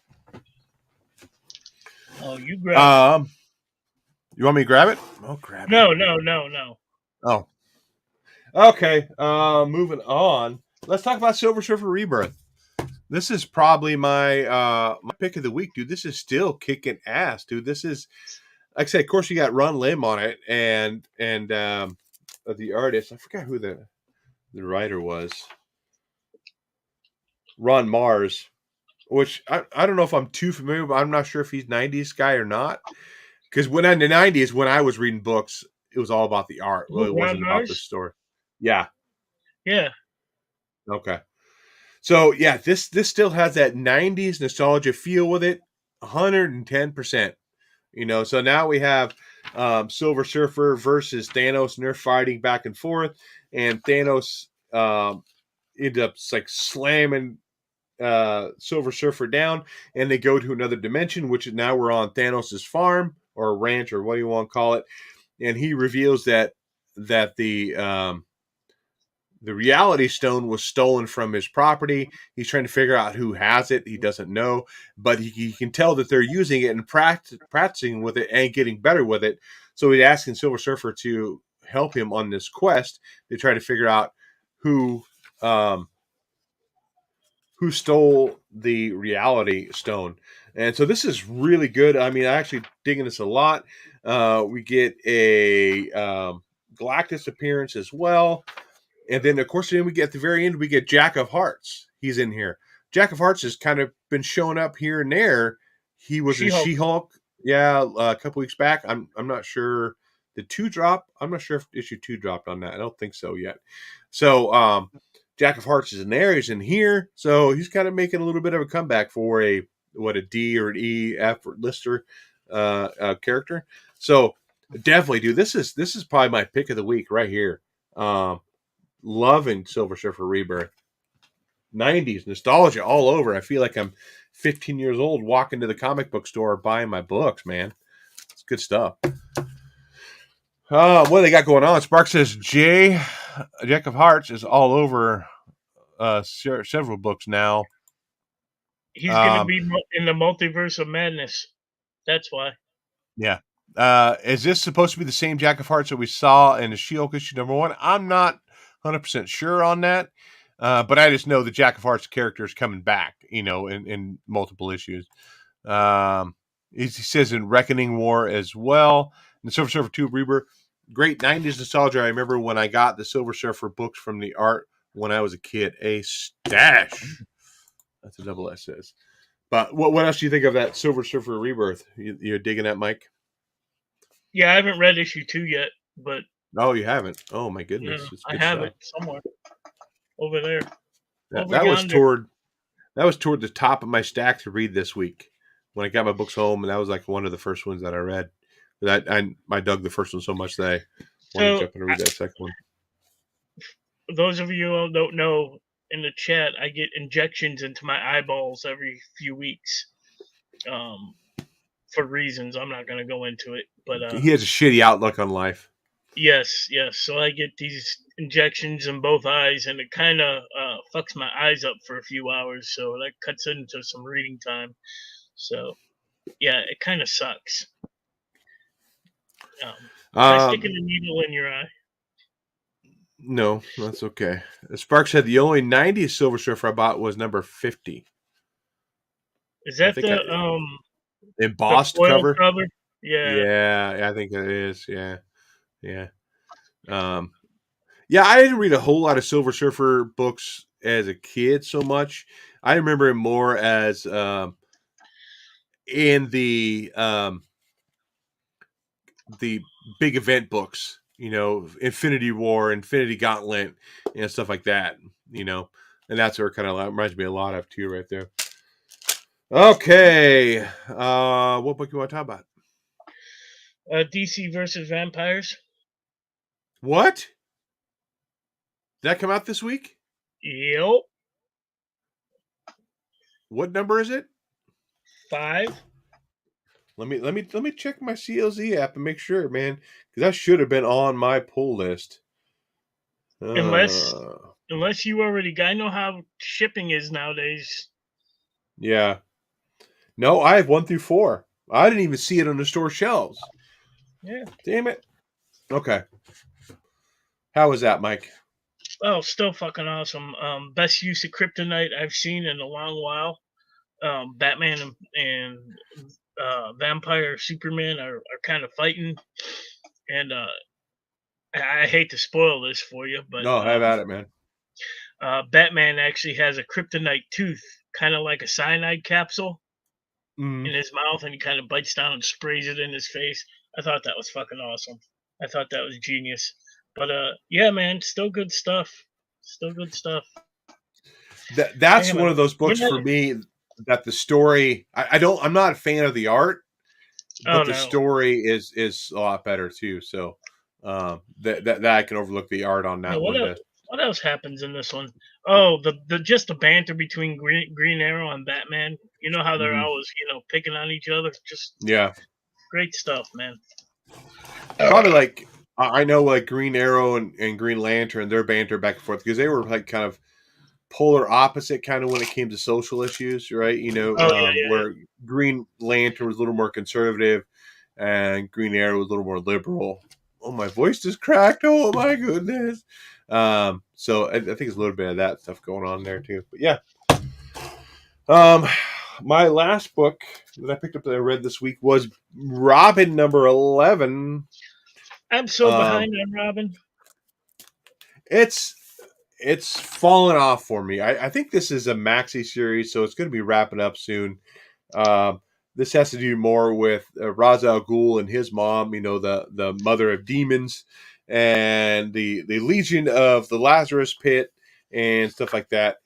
Oh, you grab it. Um, you want me to grab it? I'll grab it. No, no, no, no. Oh, okay. Moving on. Let's talk about Silver Surfer Rebirth. This is probably my pick of the week, dude. This is still kicking ass, dude. This is, like I said, of course you got Ron Lim on it, and the artist. I forgot who the writer was. Ron Mars, which I don't know if I'm too familiar, but I'm not sure if he's '90s guy or not. Because when in the '90s, when I was reading books, it was all about the art. Well, Who, it Ron wasn't about the Mars? story. Yeah. Yeah. Okay. So yeah, this still has that '90s nostalgia feel with it, 110%. You know, so now we have Silver Surfer versus Thanos, and they're fighting back and forth, and Thanos ends up like slamming Silver Surfer down, and they go to another dimension, which is now we're on Thanos's farm or ranch or what do you want to call it, and he reveals that the reality stone was stolen from his property. He's trying to figure out who has it. He doesn't know, but he can tell that they're using it and practicing with it and getting better with it. So he's asking Silver Surfer to help him on this quest to try to figure out who um, who stole the reality stone. And so this is really good. I mean, I actually digging this a lot. We get a Galactus appearance as well. And then, of course, then we get at the very end, we get Jack of Hearts. He's in here. Jack of Hearts has kind of been showing up here and there. He was in She-Hulk. She-Hulk, yeah, a couple weeks back. I'm not sure. Did 2 drop? I'm not sure if issue 2 dropped on that. I don't think so yet. So Jack of Hearts is in there. He's in here. So he's kind of making a little bit of a comeback for a D or an E F lister character. So definitely, dude. This is probably my pick of the week right here. Loving Silver Surfer Rebirth. 90s nostalgia all over. I feel like I'm 15 years old walking to the comic book store buying my books, man. It's good stuff. What do they got going on? Spark says Jack of Hearts is all over several books now. He's going to be in the multiverse of madness. That's why. Yeah. Is this supposed to be the same Jack of Hearts that we saw in the She-Hulk issue #1? I'm not 100% sure on that. But I just know the Jack of Hearts character is coming back, you know, in multiple issues. He says in Reckoning War as well. In the Silver Surfer 2 Rebirth, great 90s nostalgia. I remember when I got the Silver Surfer books from the art when I was a kid. A stash. That's a double S says. But what else do you think of that Silver Surfer Rebirth? You're digging that, Mike? Yeah, I haven't read issue 2 yet, but Oh, you haven't? Oh my yeah, goodness, it's I good have stuff. it somewhere over there, That, over that was yonder. toward that was toward the top of my stack to read this week when I got my books home, and that was like one of the first ones that I read. I dug the first one so much that I wanted to So, jump in and read that second one. those of you who don't know, in the chat, I get injections into my eyeballs every few weeks, um, for reasons I'm not gonna go into it. But He has a shitty outlook on life. yes, yes. So I get these injections in both eyes, and it kind of fucks my eyes up for a few hours. So that cuts into some reading time. So yeah, it kind of sucks. If I stick a Um, needle in your eye, no, that's okay. Spark said the only 90s Silver Surfer I bought was number 50. is I that think I the embossed foil cover. cover? Yeah. Yeah, I think it is. Yeah, yeah. Um, yeah, I didn't read a whole lot of Silver Surfer books as a kid so much. I remember him more as in the big event books, Infinity War, Infinity Gauntlet, and stuff like that, and that's where it kind of reminds me a lot of too, right there. Okay, what book you want to talk about? DC versus vampires. What did that come out this week? Yep. What number is it? 5. Let me check my CLZ app and make sure, man, because that should have been on my pull list. Unless Uh, unless you already got. I know how shipping is nowadays. yeah. No, I have 1 through 4. I didn't even see it on the store shelves. Yeah. Damn it. Okay. How was that, Mike? Oh, still fucking awesome. Best use of kryptonite I've seen in a long while. Batman and Vampire Superman are kind of fighting, and I hate to spoil this for you, but No, have at it, man. Batman actually has a kryptonite tooth, kind of like a cyanide capsule Mm. in his mouth, and he kind of bites down and sprays it in his face. I thought that was fucking awesome. I thought that was genius. But yeah, man, still good stuff. Still good stuff. That's Damn it. one of those books for me that the story. I'm not a fan of the art, Oh but the no. story is a lot better too. So that I can overlook the art on Yeah, that one. what else happens in this one? Oh, the just the banter between Green Arrow and Batman. You know how they're Mhm. always, picking on each other. Just Yeah, great stuff, man. probably like I know like Green Arrow and Green Lantern, their banter back and forth because they were like kind of polar opposite kind of when it came to social issues, right? Oh yeah, Where Green Lantern was a little more conservative and Green Arrow was a little more liberal. Oh, my voice just cracked. Oh my goodness. So I think it's a little bit of that stuff going on there too. But yeah. My last book that I picked up that I read this week was Robin number 11. I'm so Um, behind on Robin. it's it's fallen off for me. I think this is a maxi series, so it's going to be wrapping up soon. Um, this has to do more with Ra's al Ghul and his mom, the mother of demons, and the Legion of the Lazarus Pit and stuff like that.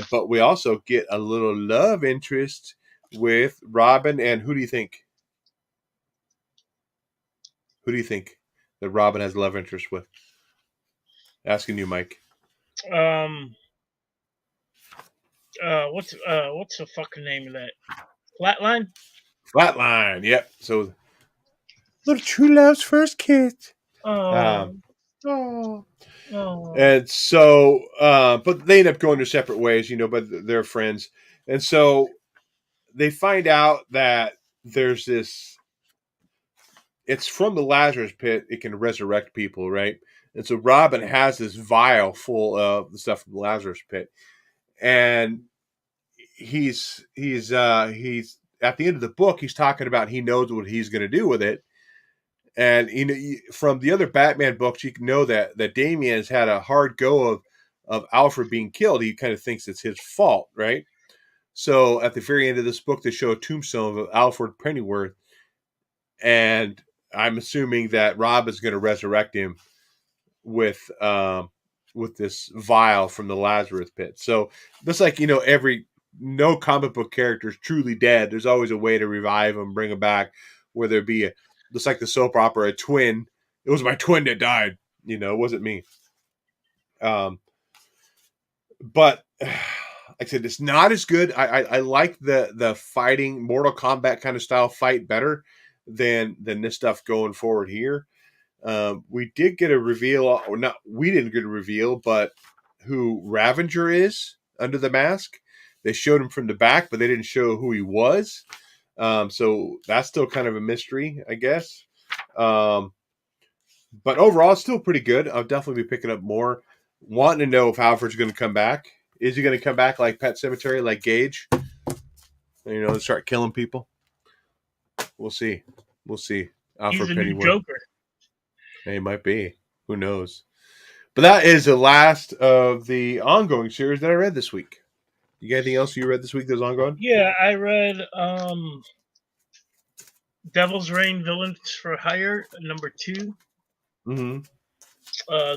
But we also get a little love interest with Robin. And who do you think? Who do you think that Robin has love interest with? Asking you, Mike. Um, what's the fucking name of that? Flatline. Flatline. Yep. So little true love's first kiss. Um, Oh, oh. oh. And so, but they end up going their separate ways, but they're friends. And so they find out that there's this, it's from the Lazarus pit. It can resurrect people, right? And so Robin has this vial full of the stuff from the Lazarus pit. And he's at the end of the book, he's talking about he knows what he's going to do with it. And from the other Batman books, you can know that Damian's had a hard go of Alfred being killed. He kind of thinks it's his fault, right? So at the very end of this book, they show a tombstone of Alfred Pennyworth, and I'm assuming that Rob is going to resurrect him with this vial from the Lazarus pit. So just like no comic book character is truly dead. There's always a way to revive them, bring them back, whether it be just like the soap opera, a twin. It was my twin that died. It wasn't me. But like I said, it's not as good. I like the fighting Mortal Kombat kind of style fight better than this stuff going forward here. We did get a reveal, or not? We didn't get a reveal, but who Ravager is under the mask. They showed him from the back, but they didn't show who he was. So that's still kind of a mystery, I guess. But overall, it's still pretty good. I'll definitely be picking up more. Wanting to know if Alfred's going to come back. Is he going to come back like Pet Sematary, like Gage? Start killing people. We'll see. Alfred He's a new Pennyworth. Joker. He might be. Who knows? But that is the last of the ongoing series that I read this week. You got anything else you read this week that's ongoing? Yeah, I read Devil's Reign Villains for Hire, number 2. Mm-hmm.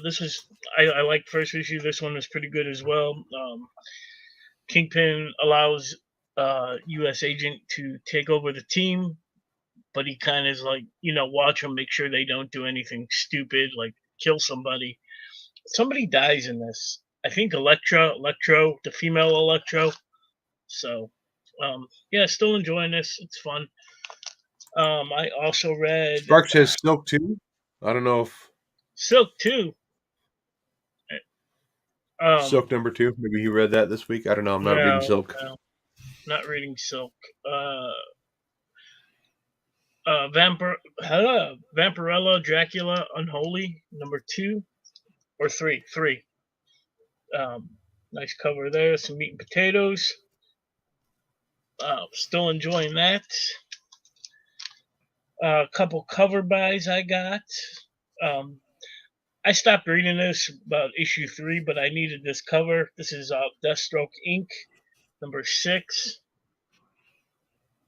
This is I like first issue. This one was pretty good as well. Kingpin allows U.S. agent to take over the team, but he kind of is like, watch them, make sure they don't do anything stupid, like kill somebody. Somebody dies in this. I think Electro, the female Electro. So, yeah, still enjoying this. It's fun. I also read Spark says Silk too. I don't know if Silk too. Silk number 2. Maybe he read that this week. I don't know. I'm not reading Silk. No, not reading Silk. Vampirella Dracula Unholy number 2 or 3. Nice cover there. Some meat and potatoes. Still enjoying that. A couple cover buys I got. I stopped reading this about issue 3, but I needed this cover. This is Deathstroke Inc. number 6.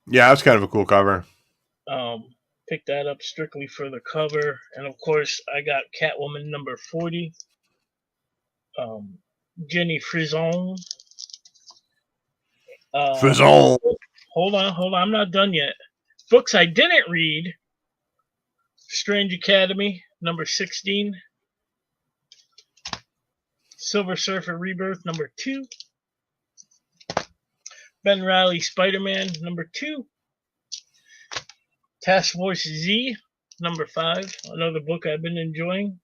Yeah, that's kind of a cool cover. Picked that up strictly for the cover, and of course I got Catwoman number 40. Jenny Frison. Frison. Hold on, I'm not done yet. Books I didn't read: Strange Academy number 16. Silver Surfer Rebirth number 2. Ben Reilly Spider-Man number 2. Task Force Z number 5. Another book I've been enjoying.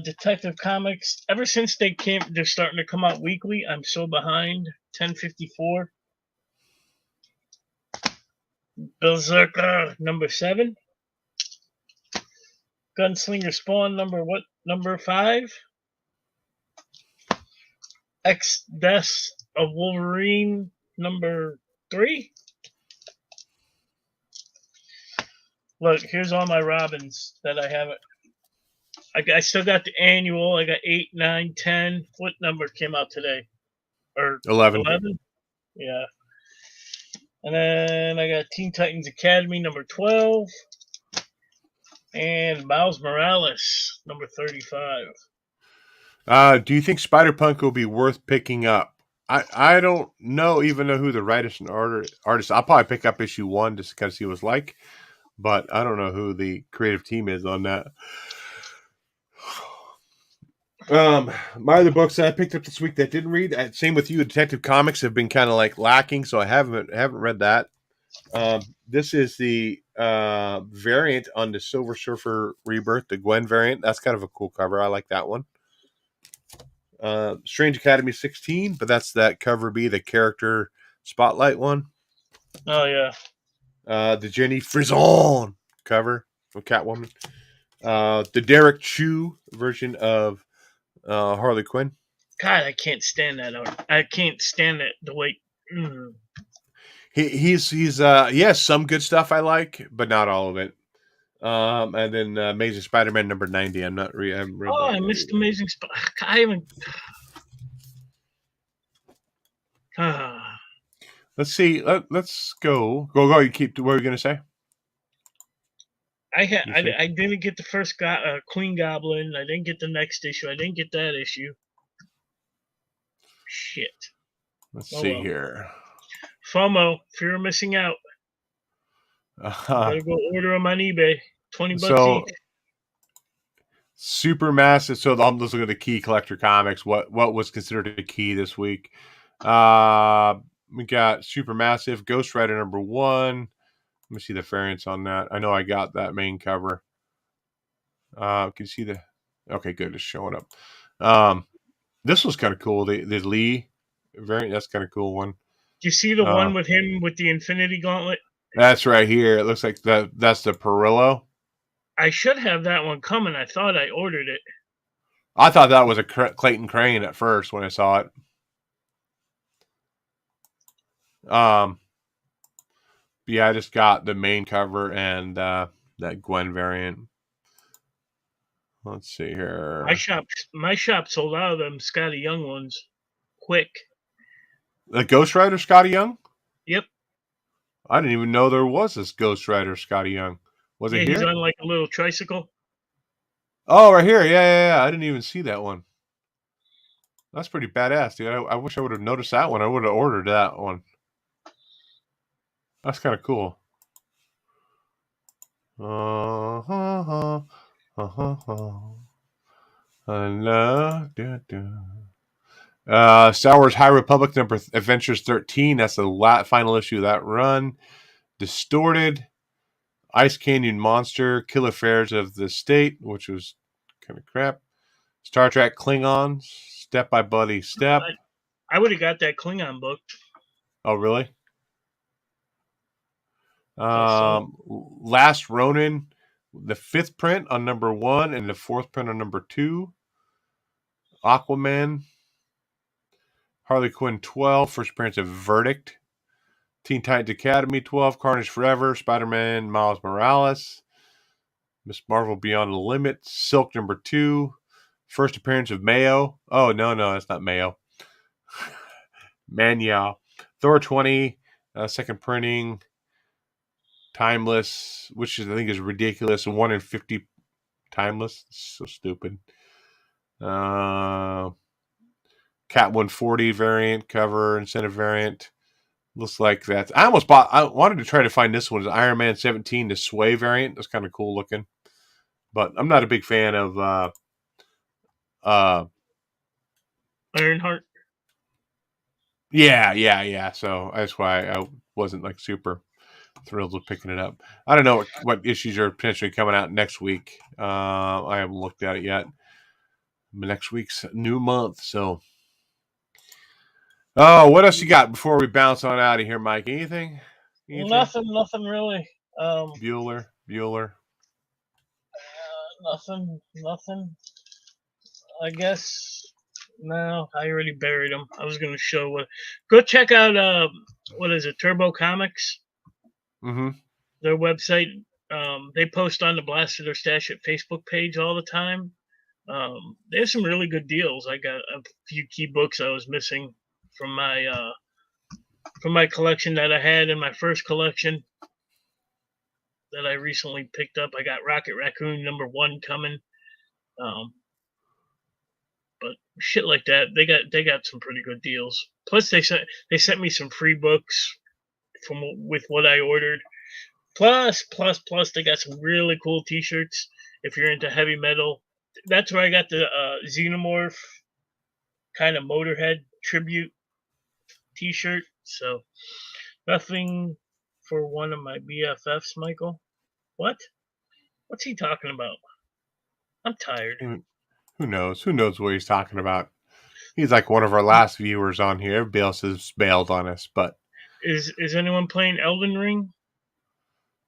Detective Comics. Ever since they're starting to come out weekly. I'm so behind. 1054. Berserker number 7. Gunslinger Spawn number 5. X Deaths of Wolverine number 3. Look, here's all my Robins that I haven't. I still got the annual. I got 8, 9, 10. What number came out today? Or 11. 11? Yeah. And then I got Teen Titans Academy number 12. And Miles Morales number 35. Do you think Spider-Punk will be worth picking up? I don't even know who the writers and artist. I'll probably pick up issue 1 just to kind of see what it's like, but I don't know who the creative team is on that. My other books that I picked up this week that didn't read, same with you. Detective Comics have been kind of like lacking, so I haven't read that. This is the variant on the Silver Surfer Rebirth, the Gwen variant. That's kind of a cool cover. I like that one. Strange Academy 16, but that's that cover B, the character spotlight one. Oh yeah. The Jenny Frison cover from Catwoman. The Derek Chu version of Harley Quinn. God, I can't stand that art. I can't stand it the way. He has some good stuff I like, but not all of it. And then Amazing Spider-Man number 90. I haven't read that I yet missed either. Amazing I haven't. Let's see. Let's go. Go. You keep. What were you gonna say? I didn't get the first Queen Goblin. I didn't get the next issue. I didn't get that issue. Shit. Let's see here. FOMO, fear of missing out. Better go order them on eBay. $20 each. Supermassive. So I'm just looking at the key collector comics. What was considered a key this week? We got Supermassive, Ghost Rider number 1. Let me see the variants on that. I know I got that main cover. Can you see the? Okay, good. It's showing up. This was kind of cool. The Lee variant. That's kind of cool one. Do you see the one with him with the Infinity Gauntlet? That's right here. It looks like that's the Perillo. I should have that one coming. I thought I ordered it. I thought that was a Clayton Crane at first when I saw it. Yeah, I just got the main cover and that Gwen variant. Let's see here. My shop sold out of them Scotty Young ones quick. The Ghost Rider Scotty Young? Yep. I didn't even know there was this Ghost Rider Scotty Young. Was it here? He's on like a little tricycle. Oh, right here. Yeah. I didn't even see that one. That's pretty badass, dude. I wish I would have noticed that one. I would have ordered that one. That's kind of cool. Star Wars High Republic number Adventures 13. That's the final issue of that run. Distorted. Ice Canyon Monster. Kill Affairs of the State, which was kind of crap. Star Trek Klingons. Step by Buddy Step. I would have got that Klingon book. Oh, really? Last Ronin, the 5th print on number 1 and the 4th print on number 2. Aquaman. Harley Quinn 12, first appearance of Verdict. Teen Titans Academy 12, Carnage Forever, Spider-Man Miles Morales. Miss Marvel Beyond the Limit, Silk number 2, first appearance of Mayo. Oh, no, that's not Mayo. Mania. Thor 20, second printing. Timeless, which I think is ridiculous. 1 in 50 timeless. So stupid. Cat 140 variant cover, incentive variant. Looks like that. I wanted to try to find this one. It's Iron Man 17, the Sway variant. That's kind of cool looking. But I'm not a big fan of Ironheart. Yeah. So that's why I wasn't like super thrilled with picking it up. I don't know what issues are potentially coming out next week. I haven't looked at it yet. Next week's new month, so. Oh, what else you got before we bounce on out of here, Mike? Anything? Nothing really. Bueller. Nothing. I guess. No, I already buried them. I was going to show what. Go check out what is it? Turbo Comics. Mm-hmm. Their website. They post on the Blastin Stashin Facebook page all the time. They have some really good deals. I got a few key books I was missing from my collection that I had in my first collection that I recently picked up. I got Rocket Raccoon number 1 coming. But shit like that, they got some pretty good deals. Plus they sent me some free books with what I ordered. Plus they got some really cool t-shirts if you're into heavy metal. That's where I got the Xenomorph kind of Motorhead tribute t-shirt. So nothing for one of my BFFs, Michael. What? What's he talking about? I'm tired. Who knows? Who knows what he's talking about? He's like one of our last viewers on here. Everybody else has bailed on us, but is anyone playing Elden Ring?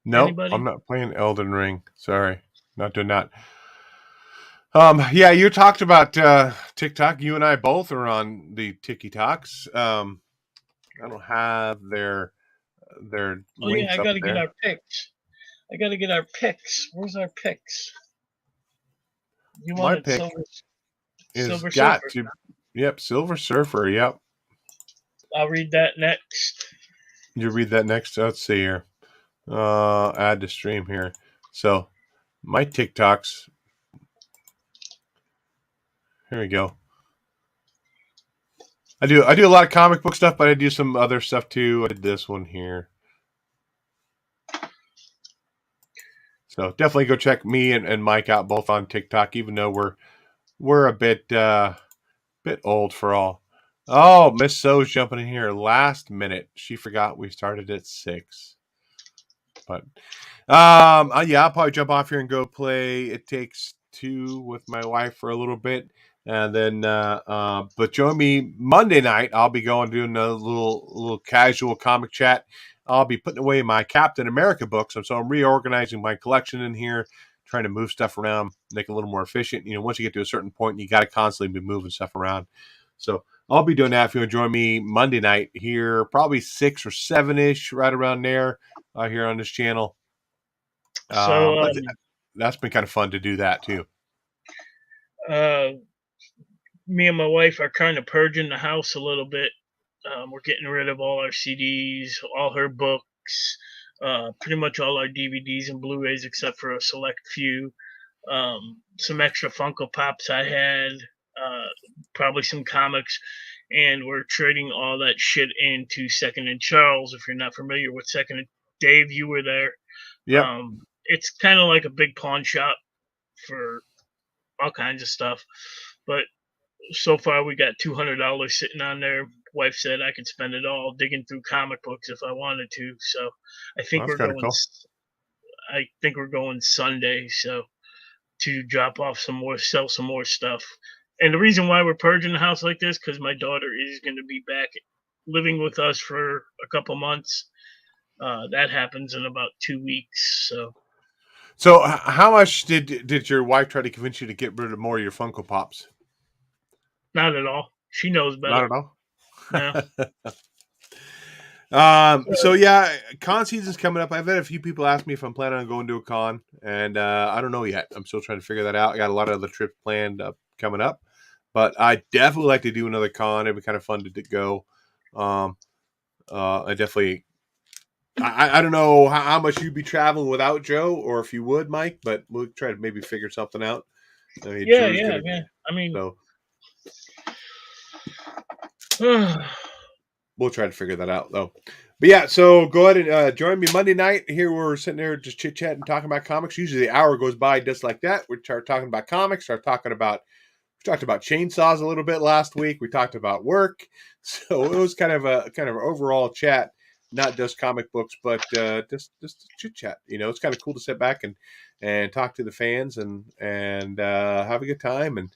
No, Anybody? I'm not playing Elden Ring. Sorry, not doing that. Yeah, you talked about TikTok. You and I both are on the TikToks. I don't have their Oh yeah, links I got to there. get our picks. I got to get our picks. Where's our picks? You My wanted pick is Silver got Surfer. to. Yep, Silver Surfer. Yep. I'll read that next. You read that next. Let's see here. Add to stream here. So my TikToks. Here we go. I do a lot of comic book stuff, but I do some other stuff too. I did this one here. So definitely go check me and Mike out both on TikTok, even though we're a bit old for all. Oh, Miss So's jumping in here last minute. She forgot we started at 6. But yeah, I'll probably jump off here and go play It Takes Two with my wife for a little bit. And then but join me Monday night. I'll be going doing a little casual comic chat. I'll be putting away my Captain America books. So I'm reorganizing my collection in here, trying to move stuff around, make it a little more efficient. Once you get to a certain point, you got to constantly be moving stuff around. So I'll be doing that if you want to join me Monday night here, probably 6 or 7-ish, right around there, here on this channel. So That's been kind of fun to do that too. Me and my wife are kind of purging the house a little bit. We're getting rid of all our CDs, all her books, pretty much all our DVDs and Blu-rays, except for a select few. Some extra Funko Pops I had, probably some comics, and we're trading all that shit into Second and Charles. If you're not familiar with Second and Dave, you were there. Yeah. It's kind of like a big pawn shop for all kinds of stuff, but so far we got $200 sitting on there. Wife said I could spend it all digging through comic books if I wanted to. So I think we're going. Cool. I think we're going Sunday. So to drop off some more, sell some more stuff. And the reason why we're purging the house like this, because my daughter is going to be back living with us for a couple months. That happens in about 2 weeks. So how much did your wife try to convince you to get rid of more of your Funko Pops? Not at all. She knows better. Not at all. No. So yeah, con season's coming up. I've had a few people ask me if I'm planning on going to a con, and I don't know yet. I'm still trying to figure that out. I got a lot of other trips planned coming up, but I definitely like to do another con. It'd be kind of fun to go. I definitely. I don't know how much you'd be traveling without Joe, or if you would, Mike, but we'll try to maybe figure something out. I mean, yeah. I mean, we'll try to figure that out, though. But yeah, so go ahead and join me Monday night. Here we're sitting there just chit-chatting, talking about comics. Usually the hour goes by just like that. We start talking about comics, we talked about chainsaws a little bit last week. We talked about work. So it was kind of an overall chat. Not just comic books, but just chit chat. It's kind of cool to sit back and talk to the fans and have a good time and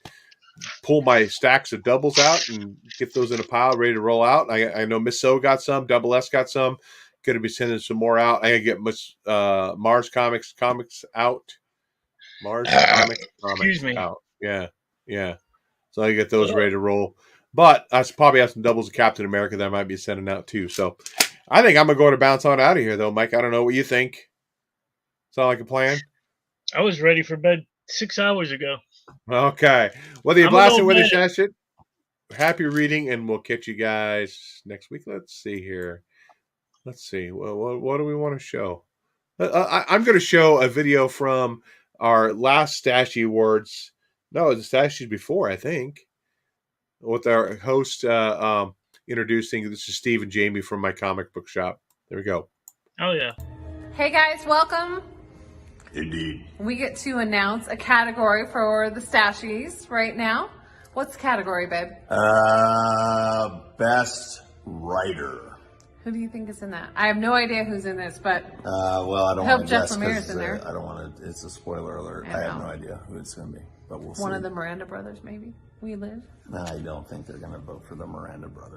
pull my stacks of doubles out and get those in a pile ready to roll out. I know Miss So got some, Double S got some. Going to be sending some more out. I gotta get Mars comics out. Mars comics out. Yeah. So I get those ready to roll. But I probably have some doubles of Captain America that I might be sending out too. So I think I'm going to go to bounce on out of here, though, Mike. I don't know what you think. Sound like a plan? I was ready for bed 6 hours ago. Okay. Whether you're blasting with the Stashin, happy reading, and we'll catch you guys next week. Let's see here. Let's see. Well, what do we want to show? I'm going to show a video from our last Stashy Awards. No, the Stashies before, I think, with our host introducing. This is Steve and Jamie from my comic book shop. There we go. Oh yeah. Hey guys, welcome. Indeed. We get to announce a category for the Stashies right now. What's the category, babe? Best writer. Who do you think is in that? I have no idea who's in this, but well, I don't hope want to Jeff guess Lemire's in there. I don't want to. It's a spoiler alert. I have no idea who it's going to be, but we'll see. One of the Miranda brothers, maybe. We live. I don't think they're going to vote for the Miranda brothers.